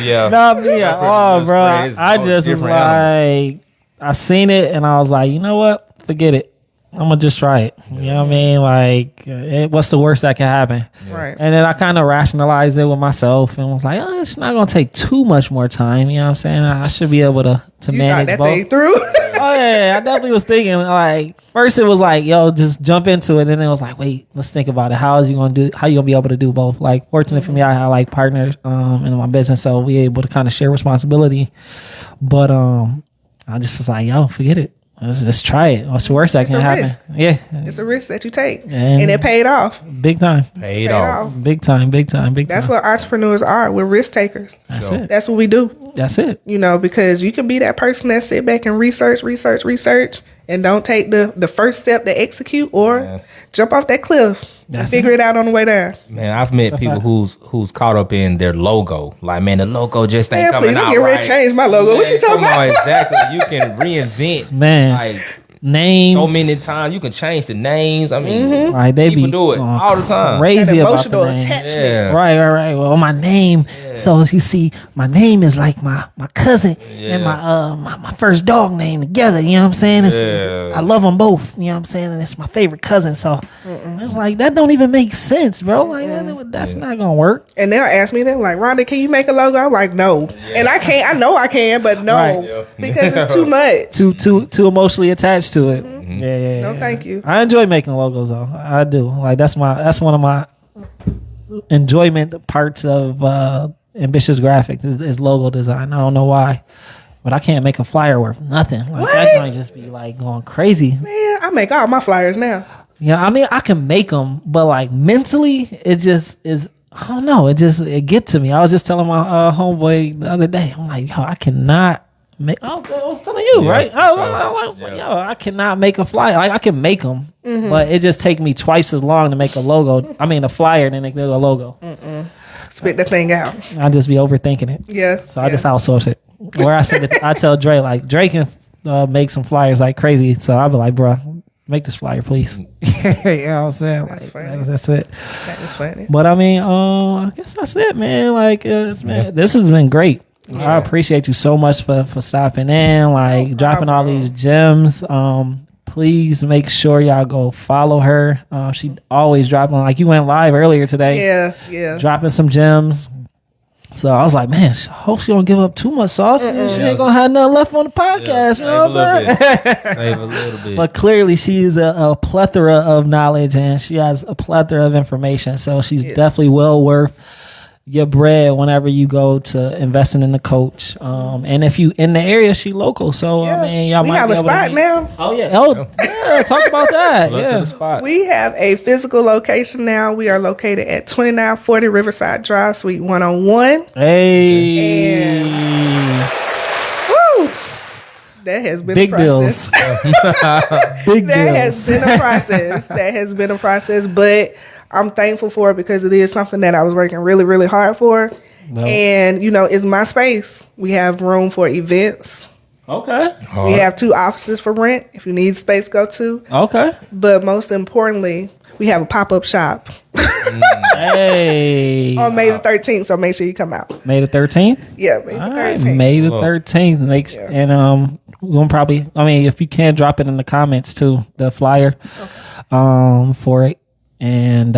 Yeah. Not me at all, bro. I just was like, I seen it and I was like, you know what? Forget it. I'm gonna just try it. You know what I mean? Like, what's the worst that can happen? Right. And then I kind of rationalized it with myself and was like, oh, it's not gonna take too much more time. You know what I'm saying? I should be able to You manage thought that both. thing through? Oh yeah, I definitely was thinking like first it was like, yo, just jump into it, and then it was like, wait, let's think about it. How you gonna be able to do both? Like, fortunately for me, I had like partners in my business, so we able to kind of share responsibility. But I just was like, yo, forget it. Let's try it. What's the worst that can happen? Risk. Yeah, it's a risk that you take, and it paid off. Big time. Paid off. Big time. That's what entrepreneurs are. We're risk takers. That's it. That's what we do. That's it. Because you can be that person that sit back and research, and don't take the first step to execute or jump off that cliff and figure it out on the way down. Man, I've met people who's caught up in their logo. Like, man, the logo just ain't coming out I'm getting ready right. to change my logo. Man, What you talking about? Exactly. You can reinvent. Man. Like, names so many times you can change the names. I mean, like they people be do it all the time. crazy That about emotional the name. attachment. Yeah. Right. Well, my name. So you see, my name is like my cousin and my first dog name together. You know what I'm saying? I love them both. You know what I'm saying? And it's my favorite cousin. So it's like that don't even make sense, bro. Like that's not gonna work. And they'll ask me, they're like, Rhonda, can you make a logo? I'm like, no. And I can't. I know I can, but no, Right. because it's too much. Too emotionally attached to it. Yeah. No, thank you. I enjoy making logos though. I do. Like that's one of my enjoyment parts of ambitious graphics is logo design. I don't know why, but I can't make a flyer worth nothing. Like that might just be like going crazy. Man, I make all my flyers now. Yeah, I mean I can make them, but like mentally, it just is. I don't know. It get to me. I was just telling my homeboy the other day. I'm like, yo, I cannot make. Oh, I was telling you, right? I was like, yo, I cannot make a flyer. Like I can make them, but it just take me twice as long to make a logo. I mean, a flyer than make a logo. Spit that thing out. I just be overthinking it. Yeah. So I just outsource it. Where I said, I tell Dre, like Dre can make some flyers like crazy. So I'll be like, bro, make this flyer, please. You know what I'm saying? That's like, funny. that's it. That is funny. But I mean, I guess that's it, man. Like, this has been great. I appreciate you so much for stopping in, like dropping all these gems. Please make sure y'all go follow her. She always dropping, like you went live earlier today. Yeah. Dropping some gems. So I was like, man, I hope she don't give up too much sauce. And she ain't gonna have nothing left on the podcast. You know what I'm saying? Save a little bit. But clearly she is a plethora of knowledge and she has a plethora of information. So she's definitely well worth your bread whenever you go to investing in the coach. And if you in the area, she local. So I mean, y'all we might have be a able to spot meet. now. Oh yeah. Talk about that. Love to Yeah. the spot. We have a physical location now. We are located at 2940 Riverside Drive, Suite 101. Hey. Woo! That has been Big a bills. process. Big That bills. has been a process. That has been a process, but I'm thankful for it because it is something that I was working really, really hard for. No. And, it's my space. We have room for events. Okay. We have 2 offices for rent. If you need space, go to. Okay. But most importantly, we have a pop-up shop Hey. on May the 13th, so make sure you come out. May the 13th? Yeah, May the All right, 13th. May the 13th. And we're gonna probably, if you can, drop it in the comments too, the flyer for it. And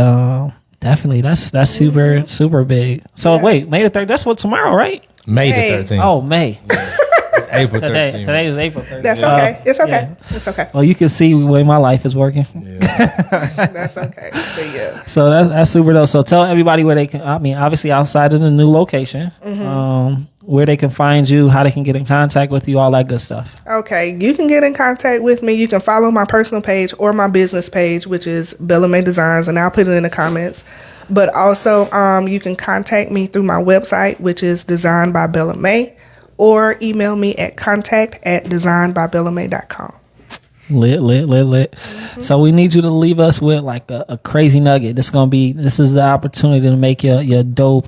definitely that's super big. So wait, May the 13th, that's what, tomorrow, right? May Hey. the 13th. Oh, May. It's April 13th. Today is April 13th. That's okay. It's okay. Yeah. It's okay. Well, you can see the way my life is working. That's okay. But yeah. So that's super dope. So tell everybody where they can, obviously outside of the new location, where they can find you, how they can get in contact with you, all that good stuff. Okay, you can get in contact with me. You can follow my personal page or my business page, which is Bella May Designs, and I'll put it in the comments. But also, you can contact me through my website, which is Designed by Bella May, or email me at contact@designedbybellamay.com. Lit. So we need you to leave us with like a crazy nugget. This is the opportunity to make your dope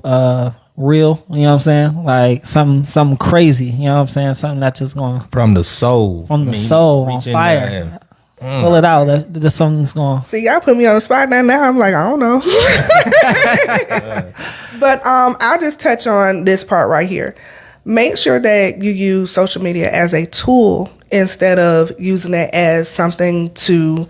real. You know what I'm saying? Like something crazy. You know what I'm saying? Something that's just going From the soul. from the soul, on reach in fire. there Pull it out. That's something that's going. See, y'all put me on the spot now. Now I'm like, I don't know. But I'll just touch on this part right here. Make sure that you use social media as a tool instead of using it as something to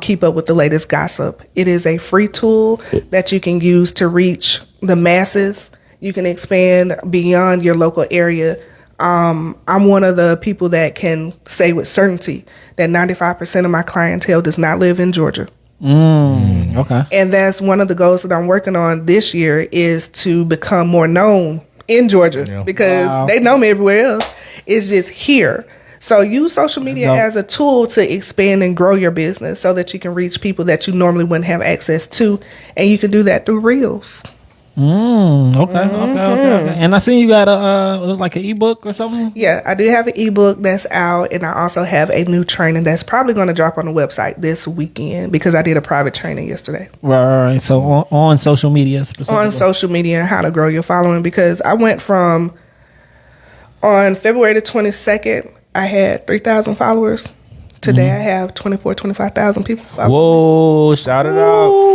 keep up with the latest gossip. It is a free tool that you can use to reach the masses. You can expand beyond your local area. I'm one of the people that can say with certainty that 95% of my clientele does not live in Georgia. Okay. And that's one of the goals that I'm working on this year, is to become more known in Georgia, because they know me everywhere else. It's just here. So use social media as a tool to expand and grow your business so that you can reach people that you normally wouldn't have access to. And you can do that through Reels. Okay. And I seen you got it was like an ebook or something. Yeah, I do have an ebook that's out, and I also have a new training that's probably going to drop on the website this weekend, because I did a private training yesterday. Right. So on social media specifically. On social media and how to grow your following, because I went from, on February the 22nd, I had 3,000 followers. Today I have 25,000 people following. Whoa, shout it out.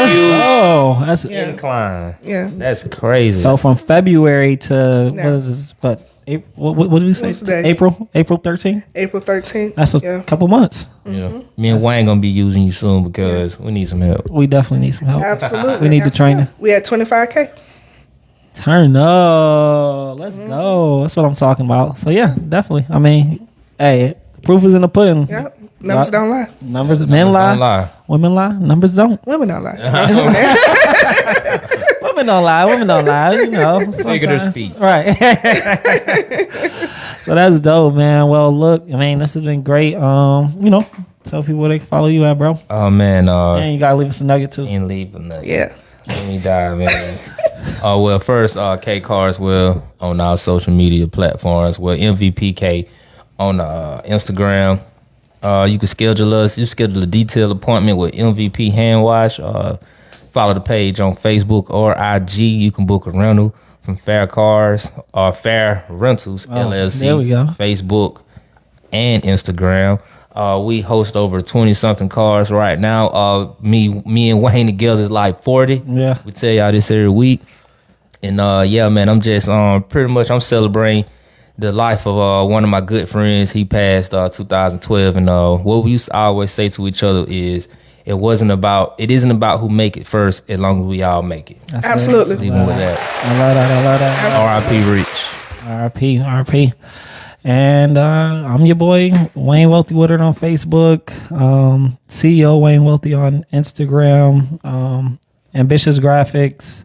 Oh, that's Incline. Yeah. That's crazy. so from February to Yeah. what is this? But April, what did we say? What's today? April 13th. April 13th. That's a couple months. Me and Wayne gonna be using you soon because we need some help. We definitely need some help. Absolutely. We need the training. We had 25K. Turn up. Let's go. That's what I'm talking about. So yeah, definitely. I mean, hey, the proof is in the pudding. Yep. Numbers don't lie. Numbers, men lie, Don't lie. women lie, numbers don't. Women don't lie. Women don't lie. You know, Figure sometimes. speak. Right. So that's dope, man. Well, look, I mean, this has been great. Tell people where they can follow you at, bro. Oh man, And you gotta leave us a nugget too. and leave a nugget. Yeah. Let me dive in. Well, first, K Carswell on our social media platforms. Well, MVPK on Instagram. You can schedule us. You schedule a detailed appointment with MVP Hand Wash. Follow the page on Facebook or IG. You can book a rental from Fair Cars or Fair Rentals LLC. there we go. Facebook and Instagram. We host over 20-something cars right now. Me and Wayne together is like 40. Yeah. We tell y'all this every week. And yeah, man, I'm just pretty much I'm celebrating the life of one of my good friends. He passed 2012, and what we used to always say to each other is it isn't about who make it first, as long as we all make it. That's Absolutely. Leave him with that. I love that. R.I.P. Rich. R.I.P. And I'm your boy Wayne Wealthy Woodard on Facebook, CEO Wayne Wealthy on Instagram, Ambitious Graphics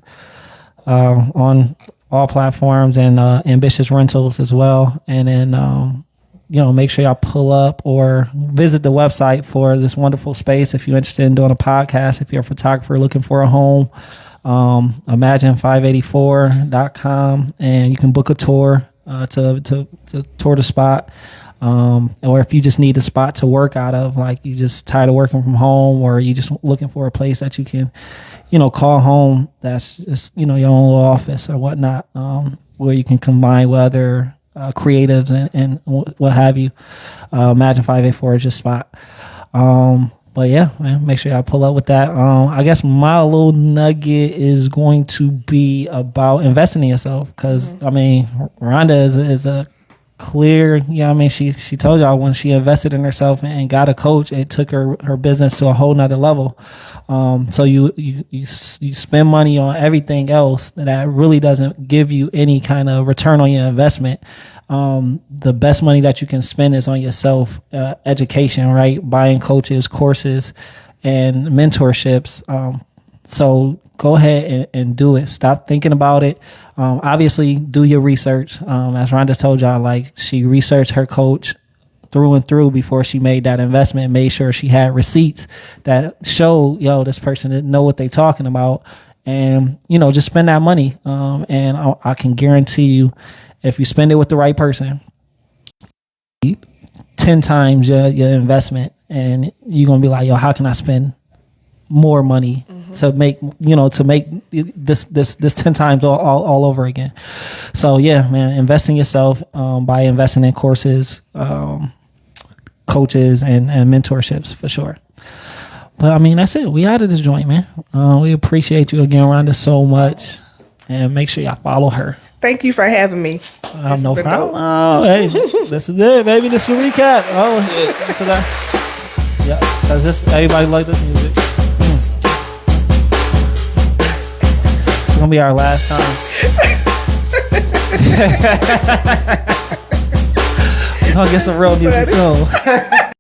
on all platforms, and Ambitious Rentals as well. And then make sure y'all pull up or visit the website for this wonderful space if you're interested in doing a podcast. If you're a photographer looking for a home, imagine584.com, and you can book a tour to tour the spot, or if you just need a spot to work out of, like you just tired of working from home, or you just looking for a place that you can call home, that's just your own little office or whatnot, where you can combine with other creatives and what have you. Imagine 584 is your spot. But yeah, man, make sure y'all pull up with that. I guess my little nugget is going to be about investing in yourself, because I mean, Rhonda is a clear. I mean, she told y'all when she invested in herself and got a coach, it took her business to a whole nother level. So you spend money on everything else that really doesn't give you any kind of return on your investment. The best money that you can spend is on yourself, education, right? Buying coaches, courses, and mentorships. So go ahead and do it. Stop thinking about it. Obviously, do your research. As Rhonda told y'all, like, she researched her coach through and through before she made that investment, made sure she had receipts that showed, this person didn't know what they talking about. And, just spend that money. And I can guarantee you, if you spend it with the right person, 10 times your investment, and you're going to be like, how can I spend more money to make this 10 times all over again? So yeah, man, invest in yourself by investing in courses, coaches, and mentorships for sure. But I mean, that's it. We out of this joint, man. We appreciate you again, Rhonda, so much, and make sure y'all follow her. Thank you for having me. No problem. Oh, hey, this is it, baby. This is a recap. Oh, this is that. Yeah, because everybody like this music. It's gonna be our last time. We're gonna get some real music soon.